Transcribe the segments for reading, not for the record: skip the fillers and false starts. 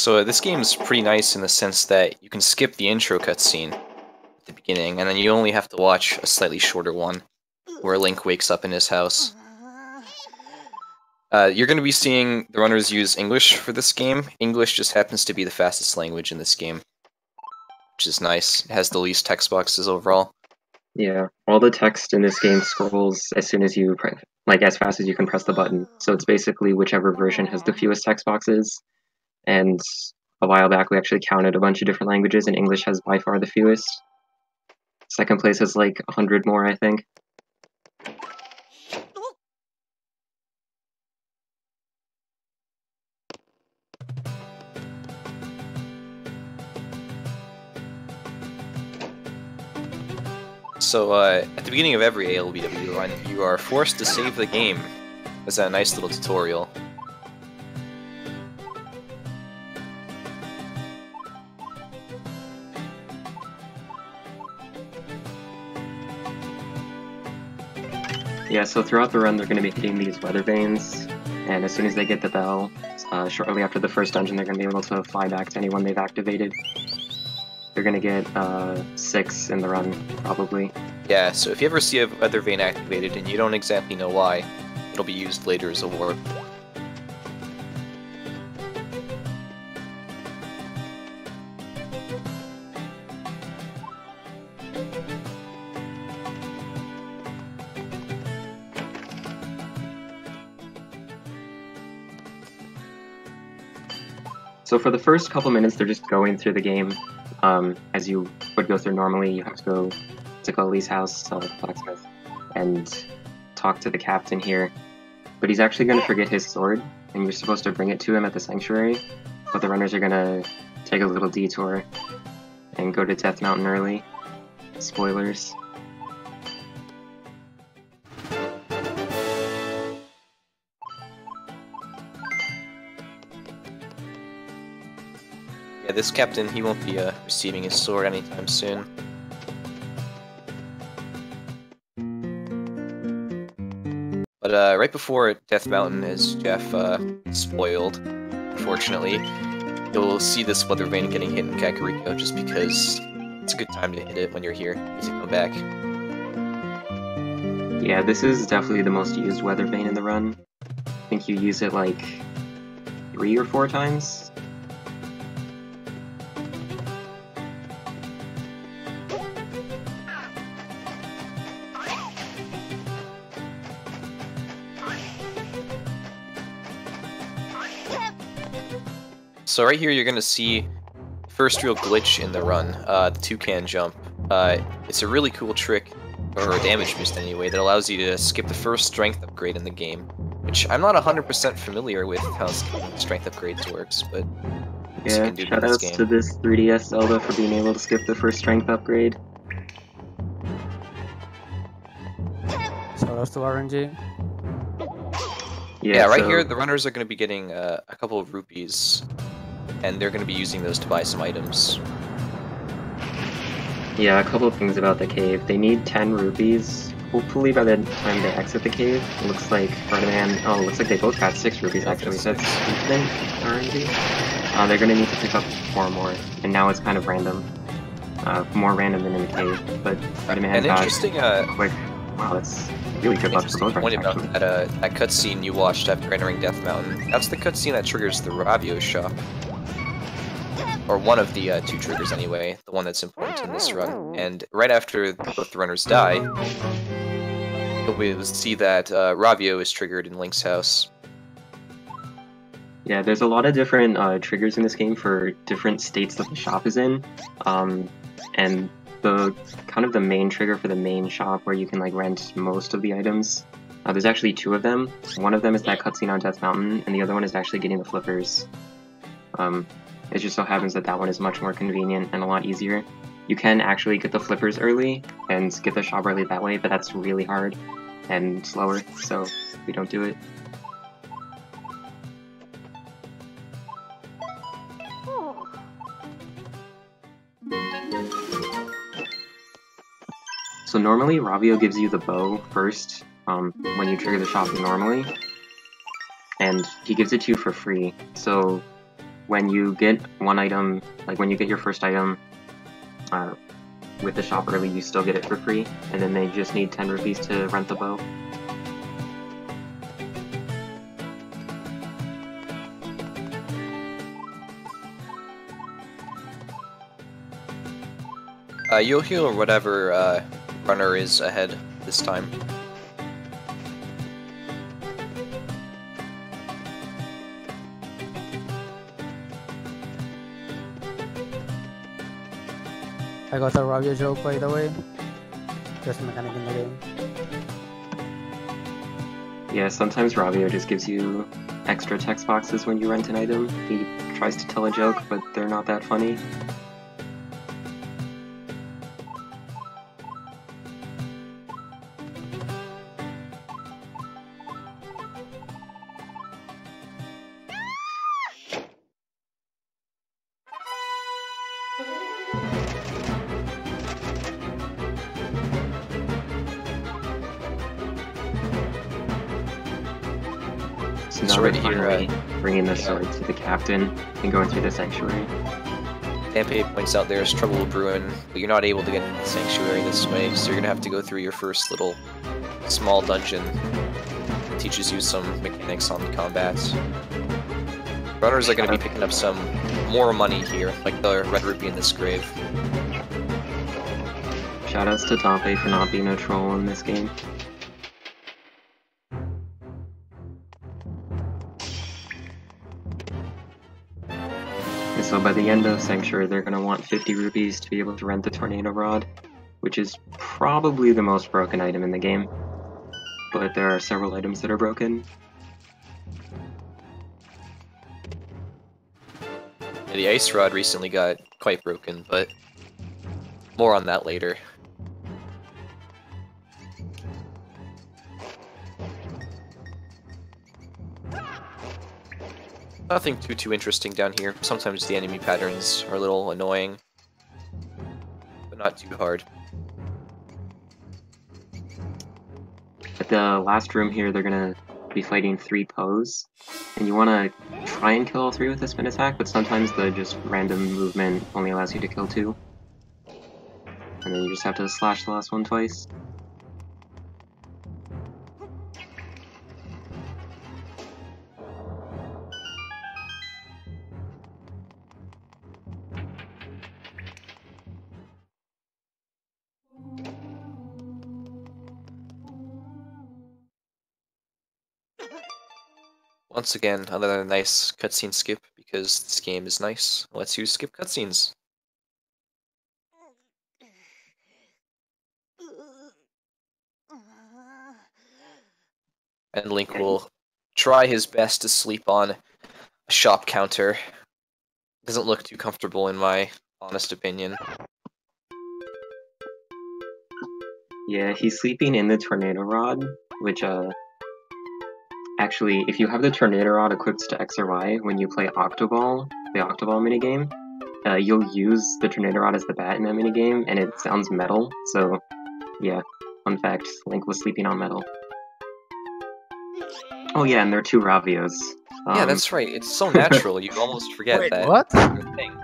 So this game is pretty nice in the sense that you can skip the intro cutscene at the beginning, and then you only have to watch a slightly shorter one, where Link wakes up in his house. You're going to be seeing the runners use English for this game. English just happens to be the fastest language in this game, which is nice. It has the least text boxes overall. Yeah, all the text in this game scrolls as soon as you as fast as you can press the button. So it's basically whichever version has the fewest text boxes. And a while back we actually counted a bunch of different languages, and English has by far the fewest. Second place has like 100 more, I think. So, at the beginning of every ALBW run, you are forced to save the game. There's that nice little tutorial. Yeah, so throughout the run they're going to be hitting these weather vanes, and as soon as they get the bell, shortly after the first dungeon, they're going to be able to fly back to anyone they've activated. They're going to get 6 in the run, probably. Yeah, so if you ever see a weather vane activated and you don't exactly know why, it'll be used later as a warp. So for the first couple minutes, they're just going through the game. As you would go through normally, you have to go to Gully's house, blacksmith, and talk to the captain here. But he's actually going to forget his sword, and you're supposed to bring it to him at the sanctuary. But the runners are going to take a little detour and go to Death Mountain early. Spoilers. Yeah, this captain, he won't be receiving his sword anytime soon. But right before Death Mountain, as Jeff spoiled, unfortunately, you'll see this weather vane getting hit in Kakariko just because it's a good time to hit it when you're here to come back. Yeah, this is definitely the most used weather vane in the run. I think you use it like 3 or 4 times. So right here you're going to see the first real glitch in the run, the toucan jump. It's a really cool trick, or a damage boost anyway, that allows you to skip the first strength upgrade in the game, which I'm not 100% familiar with how strength upgrades works, but yeah, shoutouts to this 3DS Zelda for being able to skip the first strength upgrade. Shoutouts to RNG. Yeah, right here the runners are going to be getting a couple of rupees, and they're going to be using those to buy some items. Yeah, a couple of things about the cave. They need 10 rupees. Hopefully by the time they exit the cave, it looks like Herreteman... Oh, it looks like they both got 6 rupees actually, so that's infinite RNG. They're going to need to pick up 4 more, and now it's kind of random. More random than in the cave, but Herreteman got interesting, quick... Wow, that's really good luck for both point about that cutscene you watched after entering Death Mountain. That's the cutscene that triggers the Ravio shop. Or one of the 2 triggers anyway, the one that's important in this run. And right after both the runners die, you'll be able to see that Ravio is triggered in Link's house. Yeah, there's a lot of different triggers in this game for different states that the shop is in. And the kind of the main trigger for the main shop where you can like rent most of the items. There's actually 2 of them. One of them is that cutscene on Death Mountain, and the other one is actually getting the flippers. It just so happens that that one is much more convenient and a lot easier. You can actually get the flippers early and get the shop early that way, but that's really hard and slower, so we don't do it. So normally Ravio gives you the bow first when you trigger the shop normally, and he gives it to you for free. So when you get one item, like when you get your first item with the shop early, you still get it for free, and then they just need 10 rupees to rent the bow. You'll heal whatever runner is ahead this time. I got a Ravio joke, by the way. Just a mechanic in the game. Yeah, sometimes Ravio just gives you extra text boxes when you rent an item. He tries to tell a joke, but they're not that funny. So now right we're here, finally bringing the sword to the captain and going through the sanctuary. Dampe points out there's trouble brewing, but you're not able to get into the sanctuary this way, so you're gonna have to go through your first little small dungeon. It teaches you some mechanics on combats. Runners are gonna be picking up some more money here, like the red rupee in this grave. Shoutouts to Dampe for not being a troll in this game. So by the end of Sanctuary, they're going to want 50 rupees to be able to rent the Tornado Rod, which is probably the most broken item in the game. But there are several items that are broken. Yeah, the Ice Rod recently got quite broken, but more on that later. Nothing too interesting down here. Sometimes the enemy patterns are a little annoying, but not too hard. At the last room here, they're gonna be fighting 3 Poes, and you want to try and kill all 3 with a spin attack, but sometimes the just random movement only allows you to kill 2. And then you just have to slash the last one twice. Once again, another nice cutscene skip, because this game is nice. Lets you skip cutscenes. And Link will try his best to sleep on a shop counter. Doesn't look too comfortable in my honest opinion. Yeah, he's sleeping in the Tornado Rod, which, actually, if you have the Tornado Rod equipped to X or Y, when you play Octoball, the Octoball minigame, you'll use the Tornado Rod as the bat in that minigame, and it sounds metal, so, yeah, fun fact, Link was sleeping on metal. Oh yeah, and there are 2 Ravios. Yeah, that's right, it's so natural, you almost forget Wait, that. what? Thing.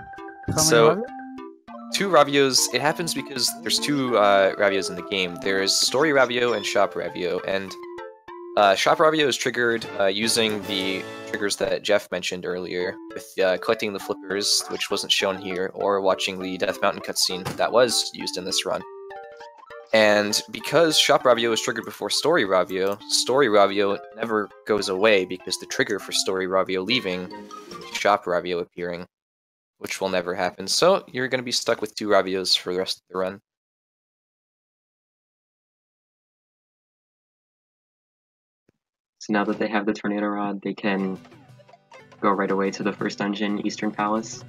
How So, many 2 Ravios, it happens because there's 2 Ravios in the game. There's Story Ravio and Shop Ravio, and Shop Ravio is triggered using the triggers that Jeff mentioned earlier, with collecting the flippers, which wasn't shown here, or watching the Death Mountain cutscene that was used in this run. And because Shop Ravio is triggered before Story Ravio never goes away because the trigger for Story Ravio leaving is Shop Ravio appearing, which will never happen. So you're going to be stuck with 2 Ravios for the rest of the run. So now that they have the Tornado Rod, they can go right away to the first dungeon, Eastern Palace.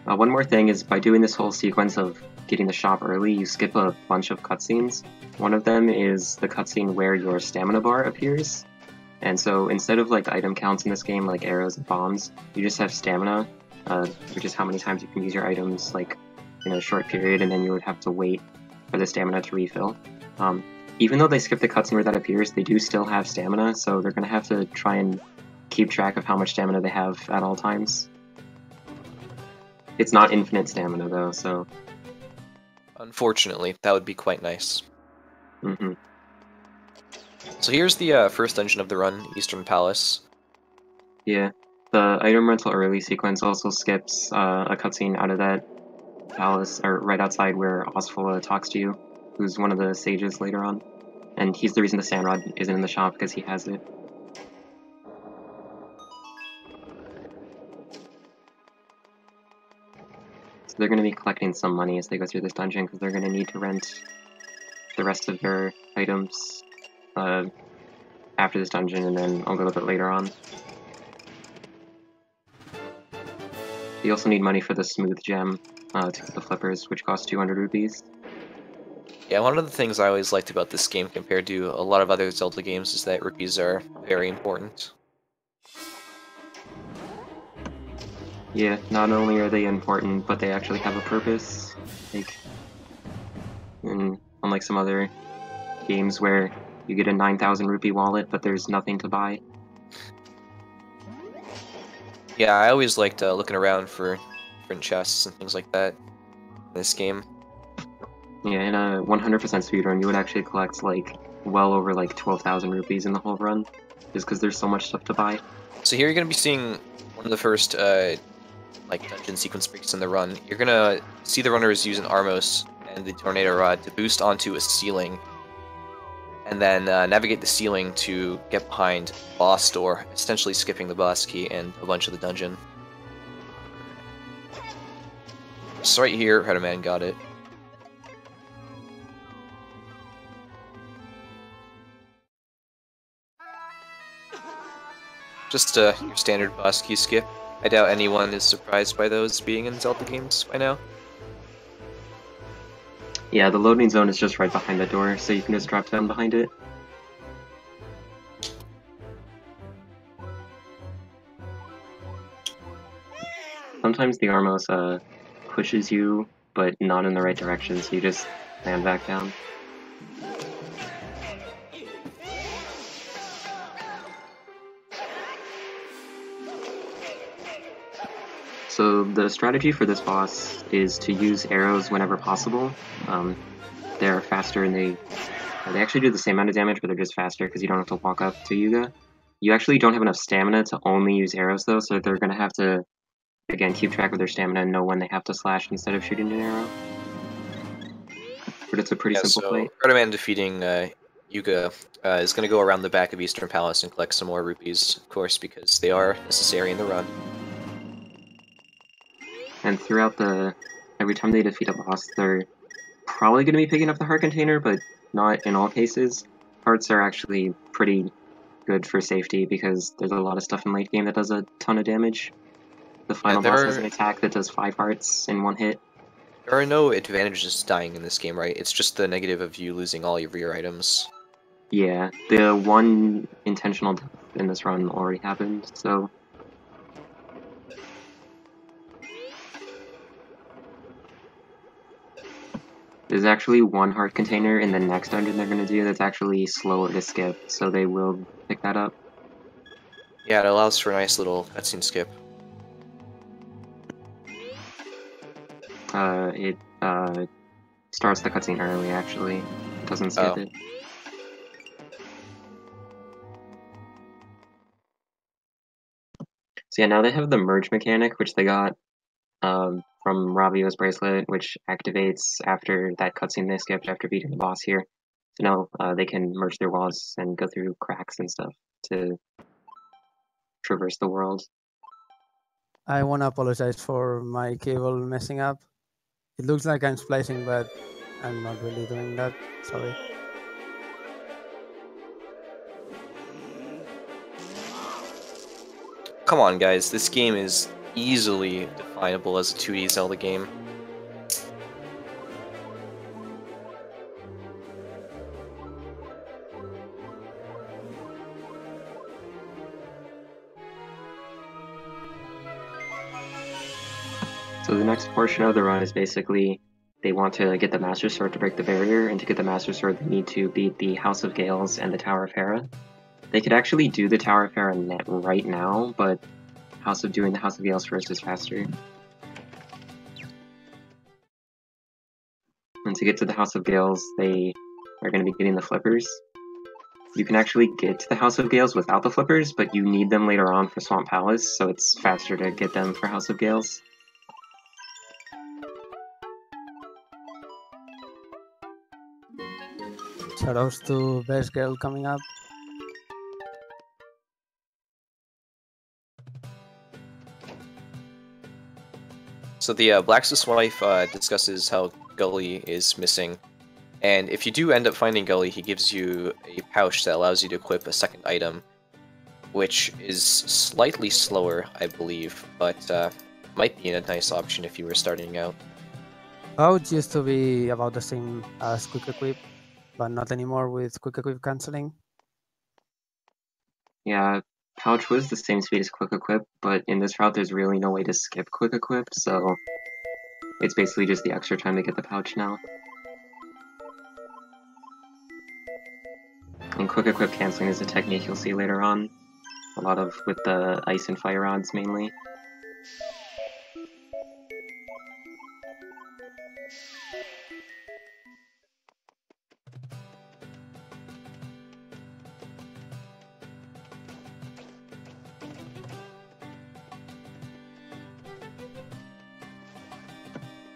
One more thing is, by doing this whole sequence of getting the shop early, you skip a bunch of cutscenes. One of them is the cutscene where your stamina bar appears. And so instead of like item counts in this game, like arrows and bombs, you just have stamina, which is how many times you can use your items like in a short period, and then you would have to wait for the stamina to refill. Even though they skip the cutscene where that appears, they do still have stamina, so they're going to have to try and keep track of how much stamina they have at all times. It's not infinite stamina though, so. Unfortunately, that would be quite nice. Mm-hmm. So here's the first dungeon of the run, Eastern Palace. Yeah, the item rental early sequence also skips a cutscene out of that palace, or right outside where Osfola talks to you, who's one of the sages later on. And he's the reason the Sand Rod isn't in the shop, because he has it. So they're going to be collecting some money as they go through this dungeon, because they're going to need to rent the rest of their items after this dungeon, and then a little bit later on. You also need money for the smooth gem to get the flippers, which cost 200 rupees. Yeah, one of the things I always liked about this game compared to a lot of other Zelda games is that rupees are very important. Yeah, not only are they important, but they actually have a purpose. Like, unlike some other games where you get a 9,000 rupee wallet, but there's nothing to buy. Yeah, I always liked looking around for different chests and things like that in this game. Yeah, in a 100% speedrun, you would actually collect, like, well over, like, 12,000 rupees in the whole run, just because there's so much stuff to buy. So here you're going to be seeing one of the first, like, dungeon sequence breaks in the run. You're going to see the runners use an Armos and the Tornado Rod to boost onto a ceiling, and then navigate the ceiling to get behind boss door, essentially skipping the boss key and a bunch of the dungeon. So right here, Herreteman got it. Just your standard boss key skip. I doubt anyone is surprised by those being in Zelda games by now. Yeah, the loading zone is just right behind the door, so you can just drop down behind it. Sometimes the Armos pushes you, but not in the right direction, so you just land back down. So the strategy for this boss is to use arrows whenever possible. They're faster and they actually do the same amount of damage, but they're just faster because you don't have to walk up to Yuga. You actually don't have enough stamina to only use arrows though, so they're going to have to, again, keep track of their stamina and know when they have to slash instead of shooting an arrow. But it's a pretty simple fight. Herreteman defeating Yuga is going to go around the back of Eastern Palace and collect some more rupees, of course, because they are necessary in the run. And throughout every time they defeat a boss, they're probably going to be picking up the heart container, but not in all cases. Hearts are actually pretty good for safety because there's a lot of stuff in late game that does a ton of damage. The final boss has an attack that does 5 hearts in 1 hit. There are no advantages to dying in this game, right? It's just the negative of you losing all of your items. Yeah, the one intentional death in this run already happened, so... There's actually 1 heart container in the next dungeon they're going to do that's actually slower to skip, so they will pick that up. Yeah, it allows for a nice little cutscene skip. It starts the cutscene early, actually. It doesn't skip it. So yeah, now they have the merge mechanic, which they got from Ravio's bracelet, which activates after that cutscene they skipped after beating the boss here. So now they can merge their walls and go through cracks and stuff to traverse the world. I want to apologize for my cable messing up. It looks like I'm splicing, but I'm not really doing that. Sorry. Come on, guys. This game is easily definable as a 2D Zelda game. So the next portion of the run is basically they want to get the Master Sword to break the barrier, and to get the Master Sword they need to beat the House of Gales and the Tower of Hera. They could actually do the Tower of Hera right now, but doing the House of Gales first is faster. And to get to the House of Gales, they are going to be getting the flippers. You can actually get to the House of Gales without the flippers, but you need them later on for Swamp Palace, so it's faster to get them for House of Gales. Shoutouts to Best Girl coming up. So the Blacksmith's wife discusses how Gully is missing, and if you do end up finding Gully, he gives you a pouch that allows you to equip a second item, which is slightly slower, I believe, but might be a nice option if you were starting out. Pouch used to be about the same as Quick Equip, but not anymore with Quick Equip cancelling. Yeah, Pouch was the same speed as Quick Equip, but in this route there's really no way to skip Quick Equip, so it's basically just the extra time to get the Pouch now. And Quick Equip canceling is a technique you'll see later on. A lot of with the ice and fire rods mainly.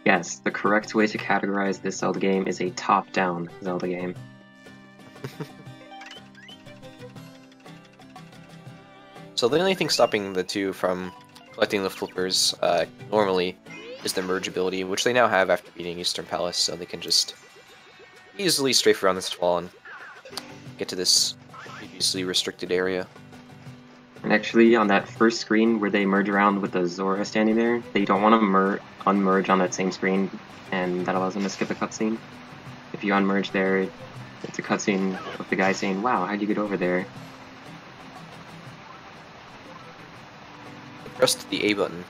Yes, the correct way to categorize this Zelda game is a top-down Zelda game. So the only thing stopping the two from collecting the flippers normally is the merge ability, which they now have after beating Eastern Palace, so they can just easily strafe around this wall and get to this previously restricted area. And actually, on that first screen where they merge around with the Zora standing there, they don't want to unmerge on that same screen, and that allows them to skip a cutscene. If you unmerge there, it's a cutscene of the guy saying, "Wow, how'd you get over there?" Press the A button.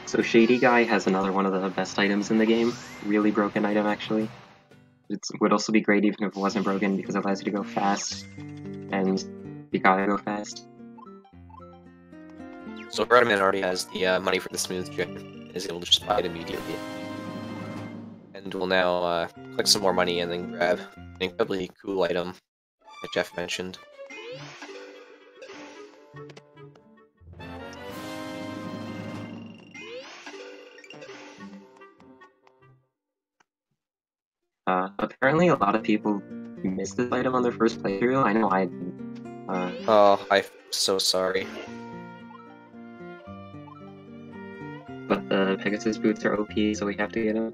So Shady Guy has another one of the best items in the game. Really broken item, actually. It would also be great even if it wasn't broken because it allows you to go fast, and you gotta go fast. So Herreteman already has the money for the smooth gem and is able to just buy it immediately. And we'll now collect some more money and then grab an incredibly cool item that Jeff mentioned. Apparently a lot of people missed this item on their first playthrough. I know I did. Oh, I'm so sorry. But the Pegasus boots are OP, so we have to get them.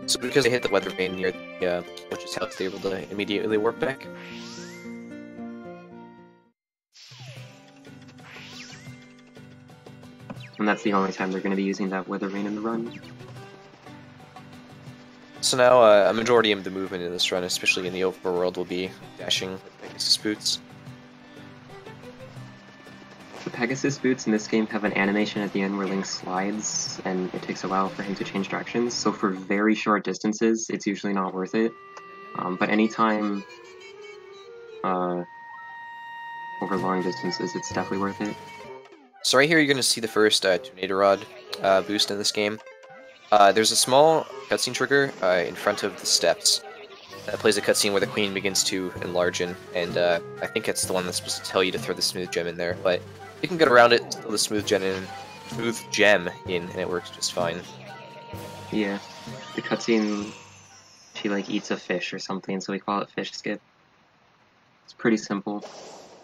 So because they hit the weather vane near the witch's house, they're able to immediately warp back. And that's the only time they're going to be using that weather vane in the run. So now a majority of the movement in this run, especially in the overworld, will be dashing with Pegasus boots. The Pegasus boots in this game have an animation at the end where Link slides, and it takes a while for him to change directions, so for very short distances, it's usually not worth it. But anytime over long distances, it's definitely worth it. So right here you're going to see the first Tornado Rod boost in this game. There's a small cutscene trigger in front of the steps that plays a cutscene where the queen begins to enlarge in, and I think it's the one that's supposed to tell you to throw the smooth gem in there, but you can get around it, throw the smooth gem in, and it works just fine. Yeah, the cutscene, she like eats a fish or something, so we call it fish skip. It's pretty simple.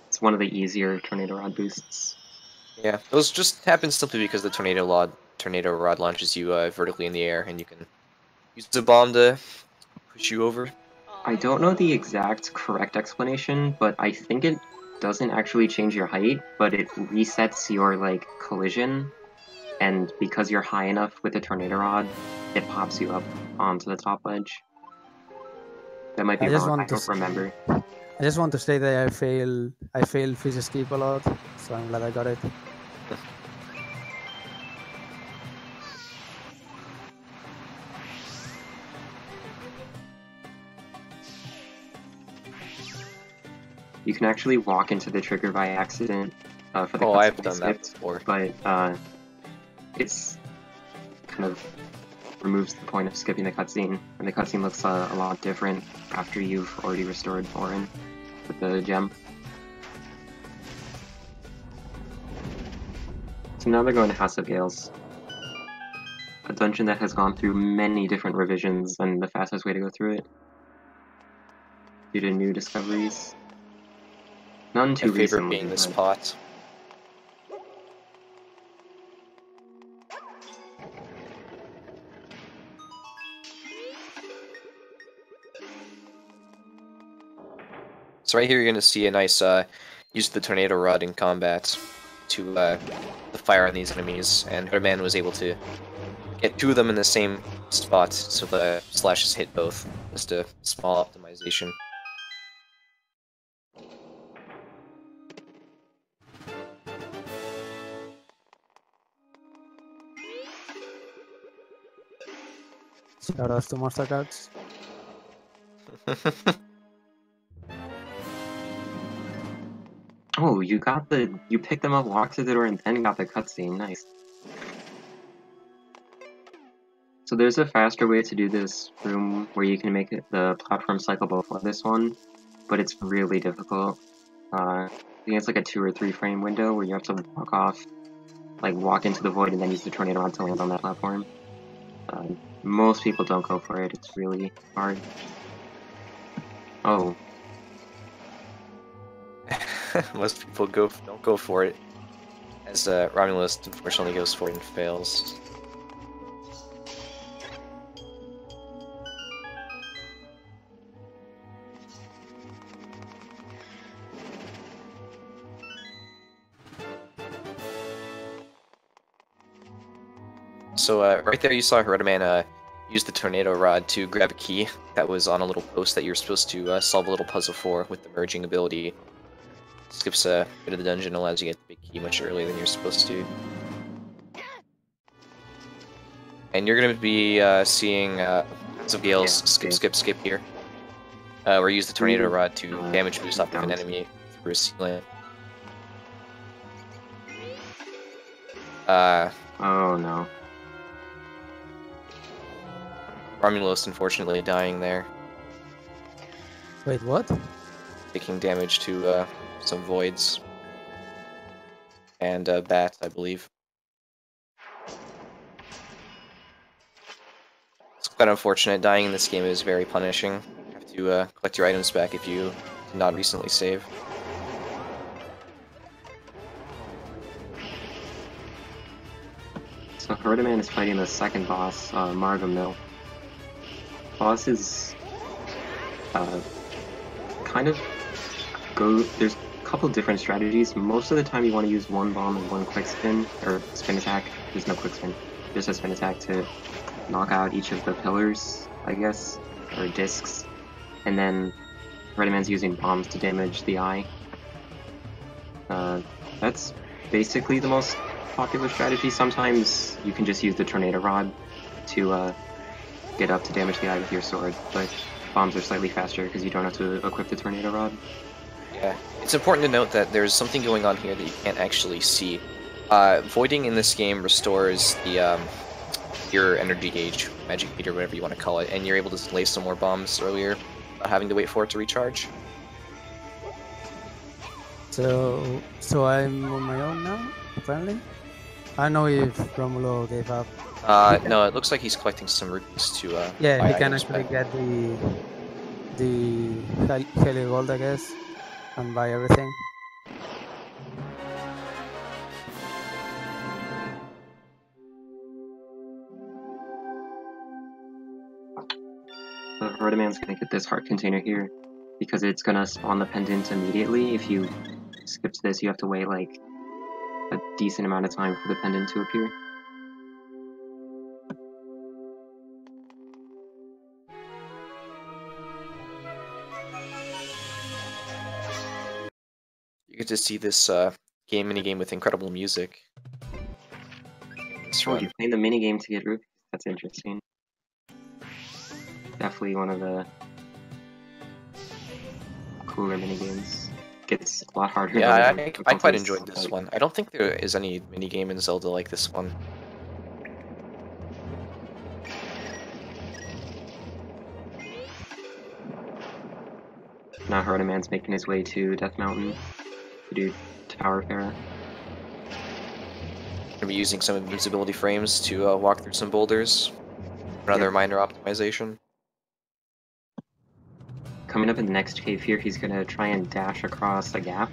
It's one of the easier Tornado Rod boosts. Yeah, those just happen simply because the Tornado Rod launches you vertically in the air, and you can use the bomb to push you over. I don't know the exact correct explanation, but I think it doesn't actually change your height, but it resets your like collision, and because you're high enough with the Tornado Rod, it pops you up onto the top ledge. That might be wrong, I don't remember. I just want to say that I fail fish skip a lot, so I'm glad I got it. You can actually walk into the trigger by accident for the Oh, cutscene I've to be done that skipped, before. but it's kind of removes the point of skipping the cutscene, and the cutscene looks a lot different after you've already restored Thorin with the gem. So now they're going to House of Gales, a dungeon that has gone through many different revisions, and the fastest way to go through it due to new discoveries. None too My favorite recently, being this but pot. So right here you're going to see a nice use the tornado rod in combat to fire on these enemies, and Herreteman was able to get 2 of them in the same spot, so the slashes hit both. Just a small optimization. Shoutouts to Mastercards. oh, you picked them up, walked to the door, and then got the cutscene. Nice. So there's a faster way to do this room where you can make the platform cyclable for this one, but it's really difficult. I think it's like a 2 or 3 frame window where you have to walk into the void and then use the tornado rod to land on that platform. Most people don't go for it, it's really hard. Oh. Most people don't go for it, as Romulostx unfortunately goes for it and fails. So right there you saw Herreteman use the tornado rod to grab a key that was on a little post that you're supposed to solve a little puzzle for with the merging ability. Skips a bit of the dungeon, allows you to get the big key much earlier than you're supposed to. And you're going to be seeing House of Gales skip here. Where you use the tornado rod to damage boost off of an enemy through a ceiling. Oh no. Romulostx unfortunately dying there. Wait, what? Taking damage to some voids. And bats, I believe. It's quite unfortunate. Dying in this game is very punishing. You have to collect your items back if you did not recently save. So Herreteman is fighting the second boss, Margamil. Boss is there's a couple different strategies. Most of the time you want to use 1 bomb and 1 quick spin, or spin attack. There's no quick spin, just a spin attack to knock out each of the pillars, I guess, or discs. And then Herreteman's using bombs to damage the eye. That's basically the most popular strategy. Sometimes you can just use the tornado rod to get up to damage the eye with your sword, but bombs are slightly faster because you don't have to equip the tornado rod. Yeah, it's important to note that there's something going on here that you can't actually see. Voiding in this game restores the your energy gauge, magic meter, whatever you want to call it, and you're able to lay some more bombs earlier, without having to wait for it to recharge. So I'm on my own now, apparently? I don't know if Romulo gave up. No, it looks like he's collecting some rupees to yeah, buy he can items actually back. get the Heli Gold, I guess, and buy everything. So Herreteman's gonna get this heart container here, because it's gonna spawn the pendant immediately. If you skip to this, you have to wait like a decent amount of time for the pendant to appear. You get to see this minigame with incredible music. Oh, you're playing the minigame to get rupees? That's interesting. Definitely one of the cooler minigames. gets a lot harder. Yeah, than I quite others, enjoyed this but- one. I don't think there is any minigame in Zelda like this one. Now Herreteman's making his way to Death Mountain to do Tower Fair. Gonna be using some invincibility frames to walk through some boulders. Another Yep. minor optimization. Coming up in the next cave here, he's gonna try and dash across a gap.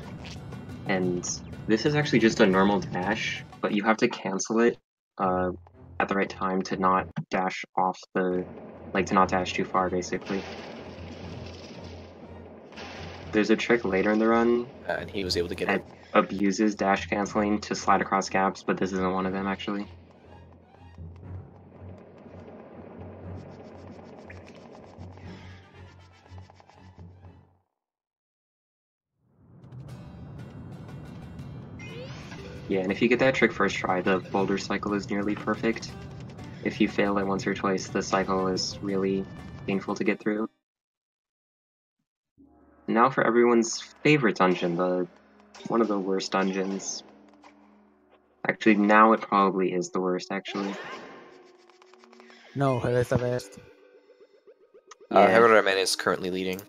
And this is actually just a normal dash, but you have to cancel it at the right time to not dash off the, like to not dash too far, basically. There's a trick later in the run And he was able to get that it. abuses dash canceling to slide across gaps, but this isn't one of them, actually. Yeah, and if you get that trick first try, the boulder cycle is nearly perfect. If you fail it once or twice, the cycle is really painful to get through. Now for everyone's favorite dungeon, one of the worst dungeons. Actually, now it probably is the worst, actually. No, Hell is the best. Yeah. Herreteman is currently leading.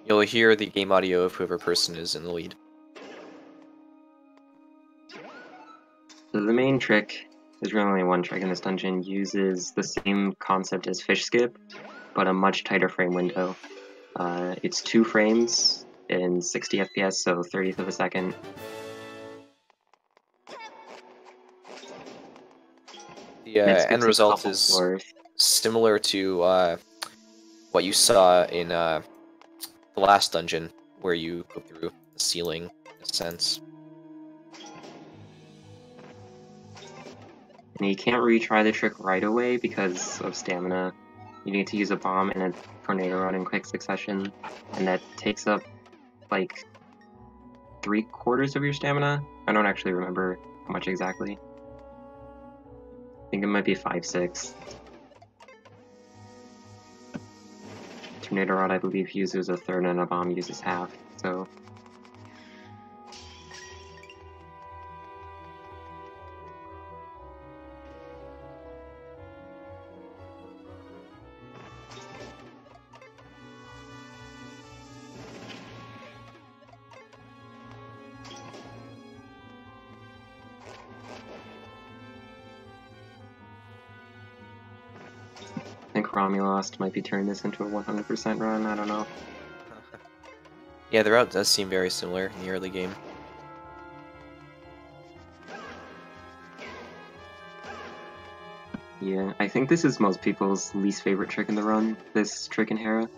You'll hear the game audio of whoever person is in the lead. So the main trick, there's really only one trick in this dungeon, uses the same concept as Fish Skip, but a much tighter frame window. It's 2 frames in 60 FPS, so 30th of a second. The And it skips end a result couple is floors. similar to what you saw in the last dungeon, where you go through the ceiling, in a sense. And you can't retry the trick right away because of stamina. You need to use a bomb and a tornado rod in quick succession, and that takes up like 3/4 of your stamina. I don't actually remember how much exactly. I think it might be 5-6. Tornado rod, I believe, uses a third, and a bomb uses half. So. I think Romulostx might be turning this into a 100% run, I don't know. Yeah, the route does seem very similar in the early game. Yeah, I think this is most people's least favorite trick in the run, this trick in Hera.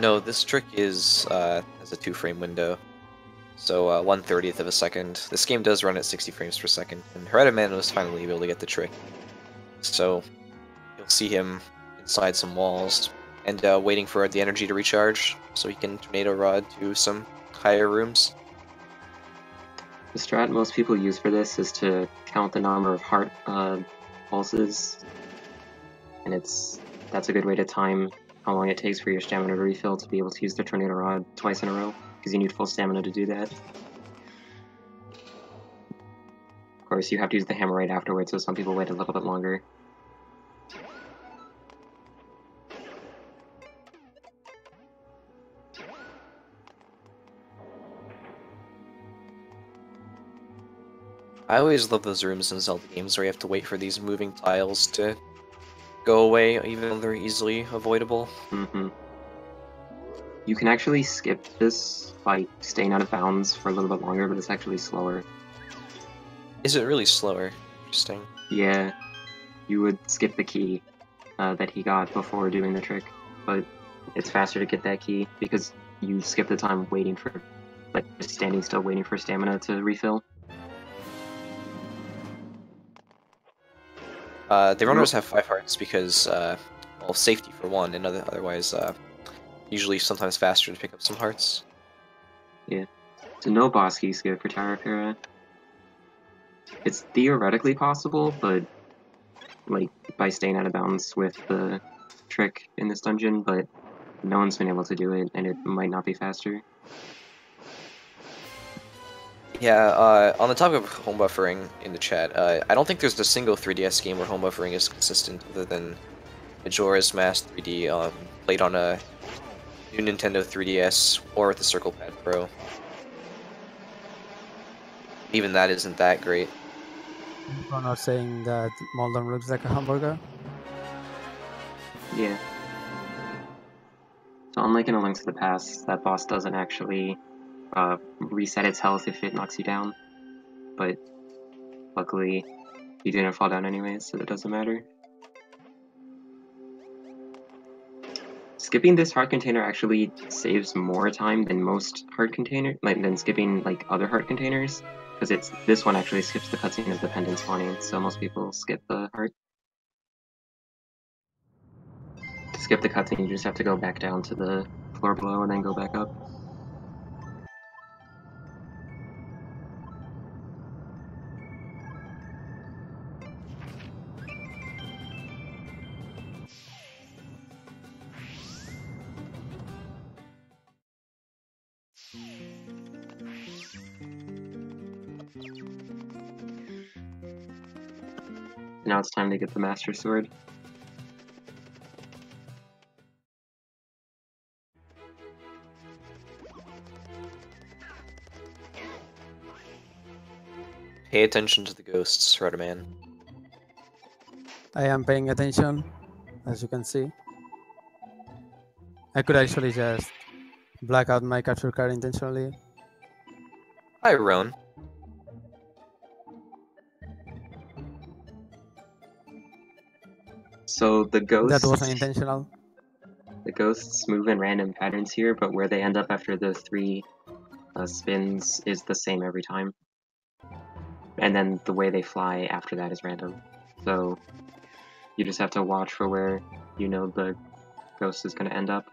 No, this trick is has a 2-frame window, so 1/30th of a second. This game does run at 60 frames per second, and Herreteman was finally able to get the trick. So you'll see him inside some walls and waiting for the energy to recharge, so he can tornado rod to some higher rooms. The strat most people use for this is to count the number of heart pulses, and that's a good way to time how long it takes for your stamina to refill to be able to use the tornado rod twice in a row, because you need full stamina to do that. Of course, you have to use the hammer right afterwards, so some people wait a little bit longer. I always love those rooms in Zelda games where you have to wait for these moving tiles to go away, even though they're easily avoidable. Mm-hmm. You can actually skip this by staying out of bounds for a little bit longer, but it's actually slower. Is it really slower? Interesting. Yeah, you would skip the key that he got before doing the trick, but it's faster to get that key because you skip the time waiting for, like, just standing still waiting for stamina to refill. The runners have 5 hearts because, well, safety for one, and otherwise, usually sometimes faster to pick up some hearts. Yeah. So no boss key skip for Tower of Hera. It's theoretically possible, but like by staying out of bounds with the trick in this dungeon, but no one's been able to do it, and it might not be faster. Yeah, on the topic of home buffering in the chat, I don't think there's a single 3DS game where home buffering is consistent other than Majora's Mask 3D, played on a new Nintendo 3DS or with the Circle Pad Pro. Even that isn't that great. People are not saying that Moldon looks like a hamburger. Yeah. So unlike in A Link to the Past, that boss doesn't actually reset its health if it knocks you down, but luckily you didn't fall down anyways, so that doesn't matter. Skipping this heart container actually saves more time than most heart containers, than skipping like other heart containers, because this one actually skips the cutscene of the pendant spawning, so most people skip the heart. To skip the cutscene, you just have to go back down to the floor below and then go back up. Now it's time to get the Master Sword. Pay attention to the ghosts, Herreteman. I am paying attention, as you can see. I could actually just black out my capture card intentionally. Hi, Roan. So the ghosts... That wasn't intentional. The ghosts move in random patterns here, but where they end up after the 3 spins is the same every time. And then the way they fly after that is random. So you just have to watch for where you know the ghost is going to end up.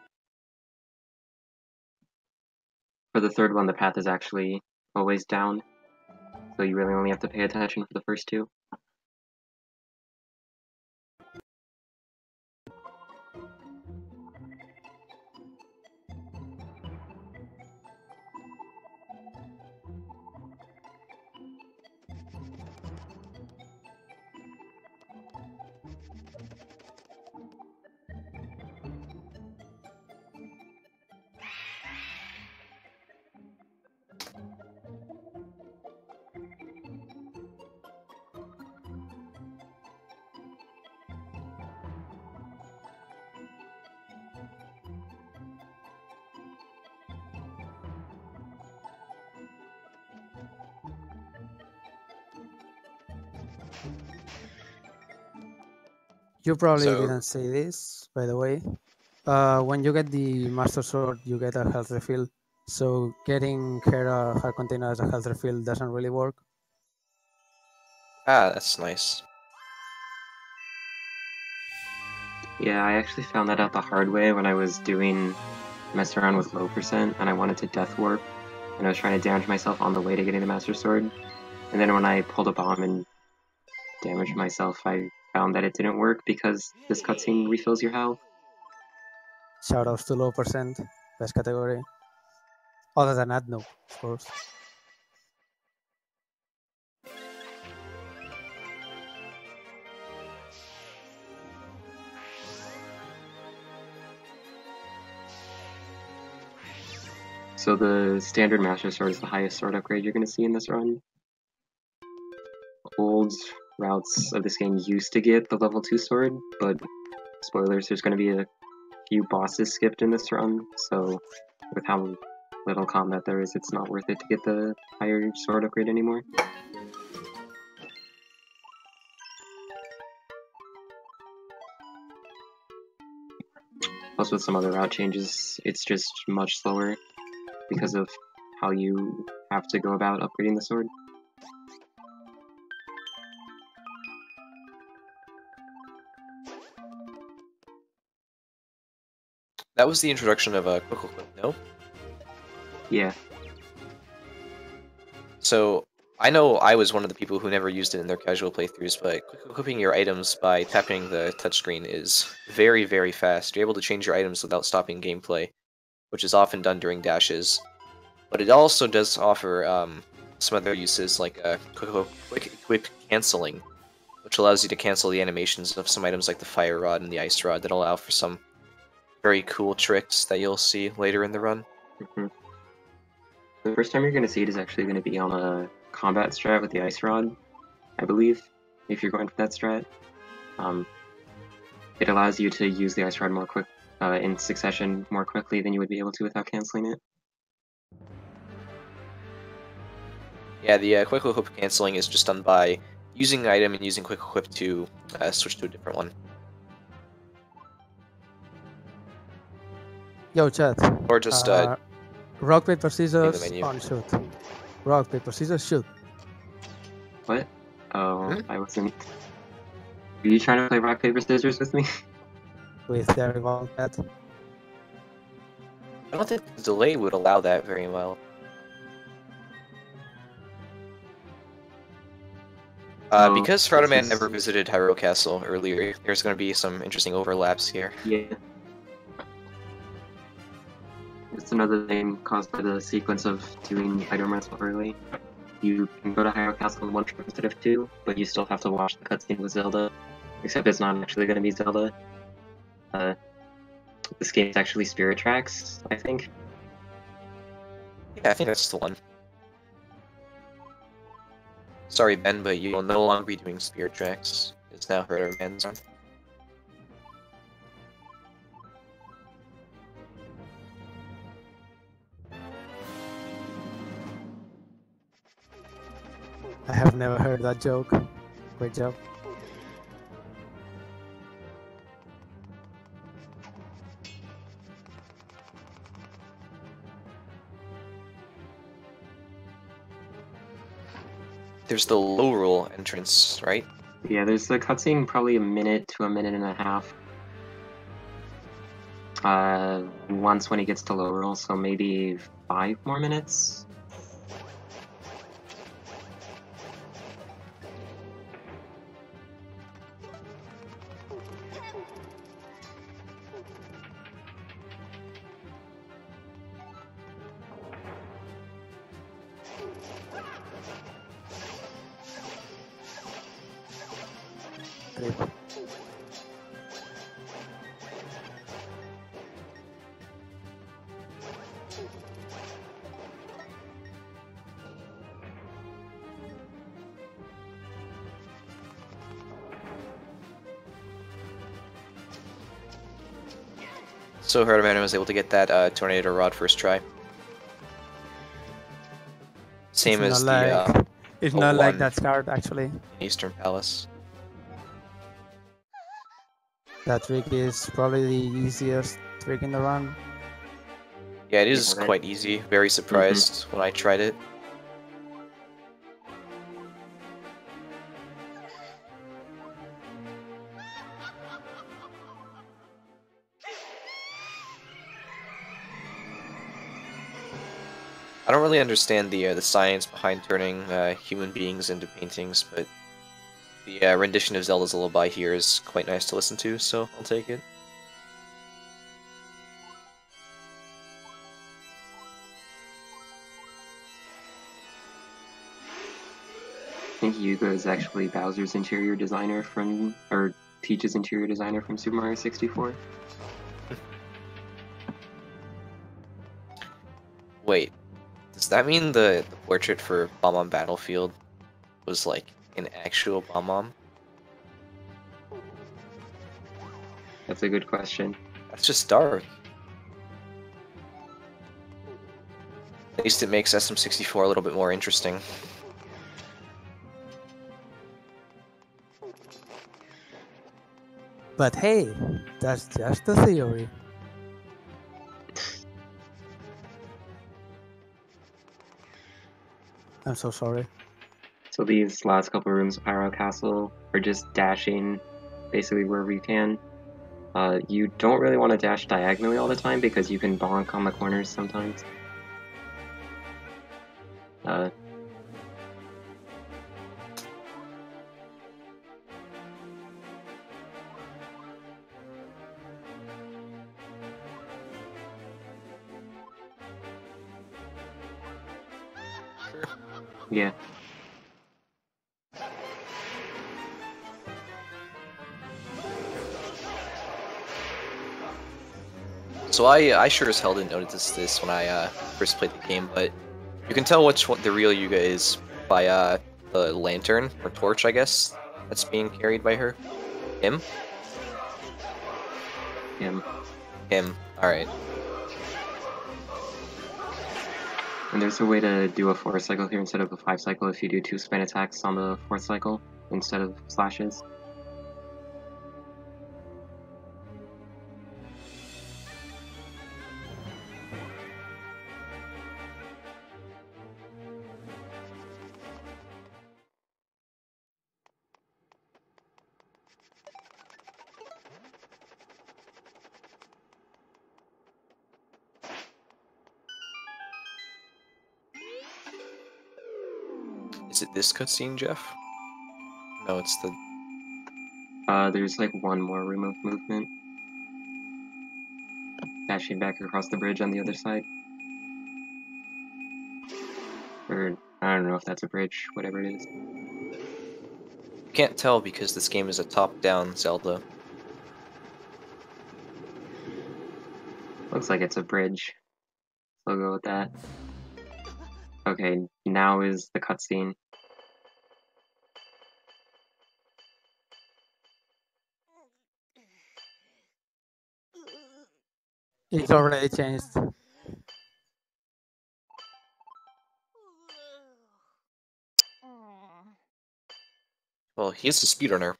For the third one, the path is actually always down, so you really only have to pay attention for the first 2. You probably So- didn't say this, by the way. When you get the Master Sword, you get a health refill. So getting Hera heart container as a health refill doesn't really work. Ah, that's nice. Yeah, I actually found that out the hard way when I was messing around with low percent, and I wanted to death warp, and I was trying to damage myself on the way to getting the Master Sword. And then when I pulled a bomb and damaged myself, I found that it didn't work because this cutscene refills your health. Shoutouts to low percent, best category. Other than that, no, of course. So the standard Master Sword is the highest sword upgrade you're going to see in this run. Old routes of this game used to get the level 2 sword, but spoilers, there's going to be a few bosses skipped in this run, so with how little combat there is, it's not worth it to get the higher sword upgrade anymore. Plus, with some other route changes, it's just much slower because of how you have to go about upgrading the sword. That was the introduction of Quick Equip, no? Yeah. So, I know I was one of the people who never used it in their casual playthroughs, but quick equipping your items by tapping the touchscreen is very, very fast. You're able to change your items without stopping gameplay, which is often done during dashes. But it also does offer some other uses, like quick equip canceling, which allows you to cancel the animations of some items like the fire rod and the ice rod that allow for some very cool tricks that you'll see later in the run. Mm-hmm. The first time you're going to see it is actually going to be on a combat strat with the ice rod, I believe, if you're going for that strat. It allows you to use the ice rod more quick in succession more quickly than you would be able to without canceling it. Yeah, the quick equip canceling is just done by using an item and using quick equip to switch to a different one. Yo, chat. Or just rock, paper, scissors, menu. on shoot. Rock, paper, scissors, shoot. What? Oh, I wasn't... Are you trying to play rock, paper, scissors with me? With the revolve pad. I don't think the delay would allow that very well. Because Herreteman never visited Hyrule Castle earlier, there's going to be some interesting overlaps here. Yeah. It's another thing caused by the sequence of doing item rental early. You can go to Hyrule Castle in one trip instead of two, but you still have to watch the cutscene with Zelda. Except it's not actually going to be Zelda. This game is actually Spirit Tracks, I think. Yeah, I think that's the one. Sorry, Ben, but you will no longer be doing Spirit Tracks. It's now Herreteman's run. I have never heard that joke. Great job. There's the low roll entrance, right? Yeah, there's a cutscene probably a minute to a minute and a half. Once when he gets to low roll, so maybe 5 more minutes. Great. So Herreteman was able to get that Tornado Rod first try. Same as the it's not like one that card actually. in Eastern Palace. That trick is probably the easiest trick in the run. Yeah, it is Yeah, right. quite easy. Very surprised when I tried it. I don't really understand the science behind turning human beings into paintings, but the rendition of Zelda's Lullaby here is quite nice to listen to, so I'll take it. I think Yuga is actually Bowser's interior designer from, or Peach's interior designer from Super Mario 64. Wait, does that mean the portrait for Bomb Battlefield was like an actual Bomb? That's a good question. That's just dark. At least it makes SM64 a little bit more interesting. But hey, that's just a theory. I'm so sorry. So these last couple rooms of Pyro Castle are just dashing basically wherever you can. You don't really want to dash diagonally all the time because you can bonk on the corners sometimes. Yeah. So I sure as hell didn't notice this when I first played the game, but you can tell which one the real Yuga is by the lantern or torch, I guess, that's being carried by her. Him? Him. Him. Alright. And there's a way to do a 4 cycle here instead of a 5 cycle if you do 2 spin attacks on the 4th cycle instead of slashes. Is it this cutscene, Jeff? No, it's the... There's like one more room of movement. Dashing back across the bridge on the other side. Or, I don't know if that's a bridge, whatever it is. You can't tell because this game is a top-down Zelda. Looks like it's a bridge. So I'll go with that. Okay, now is the cutscene. It's already changed. Well, he is a speedrunner.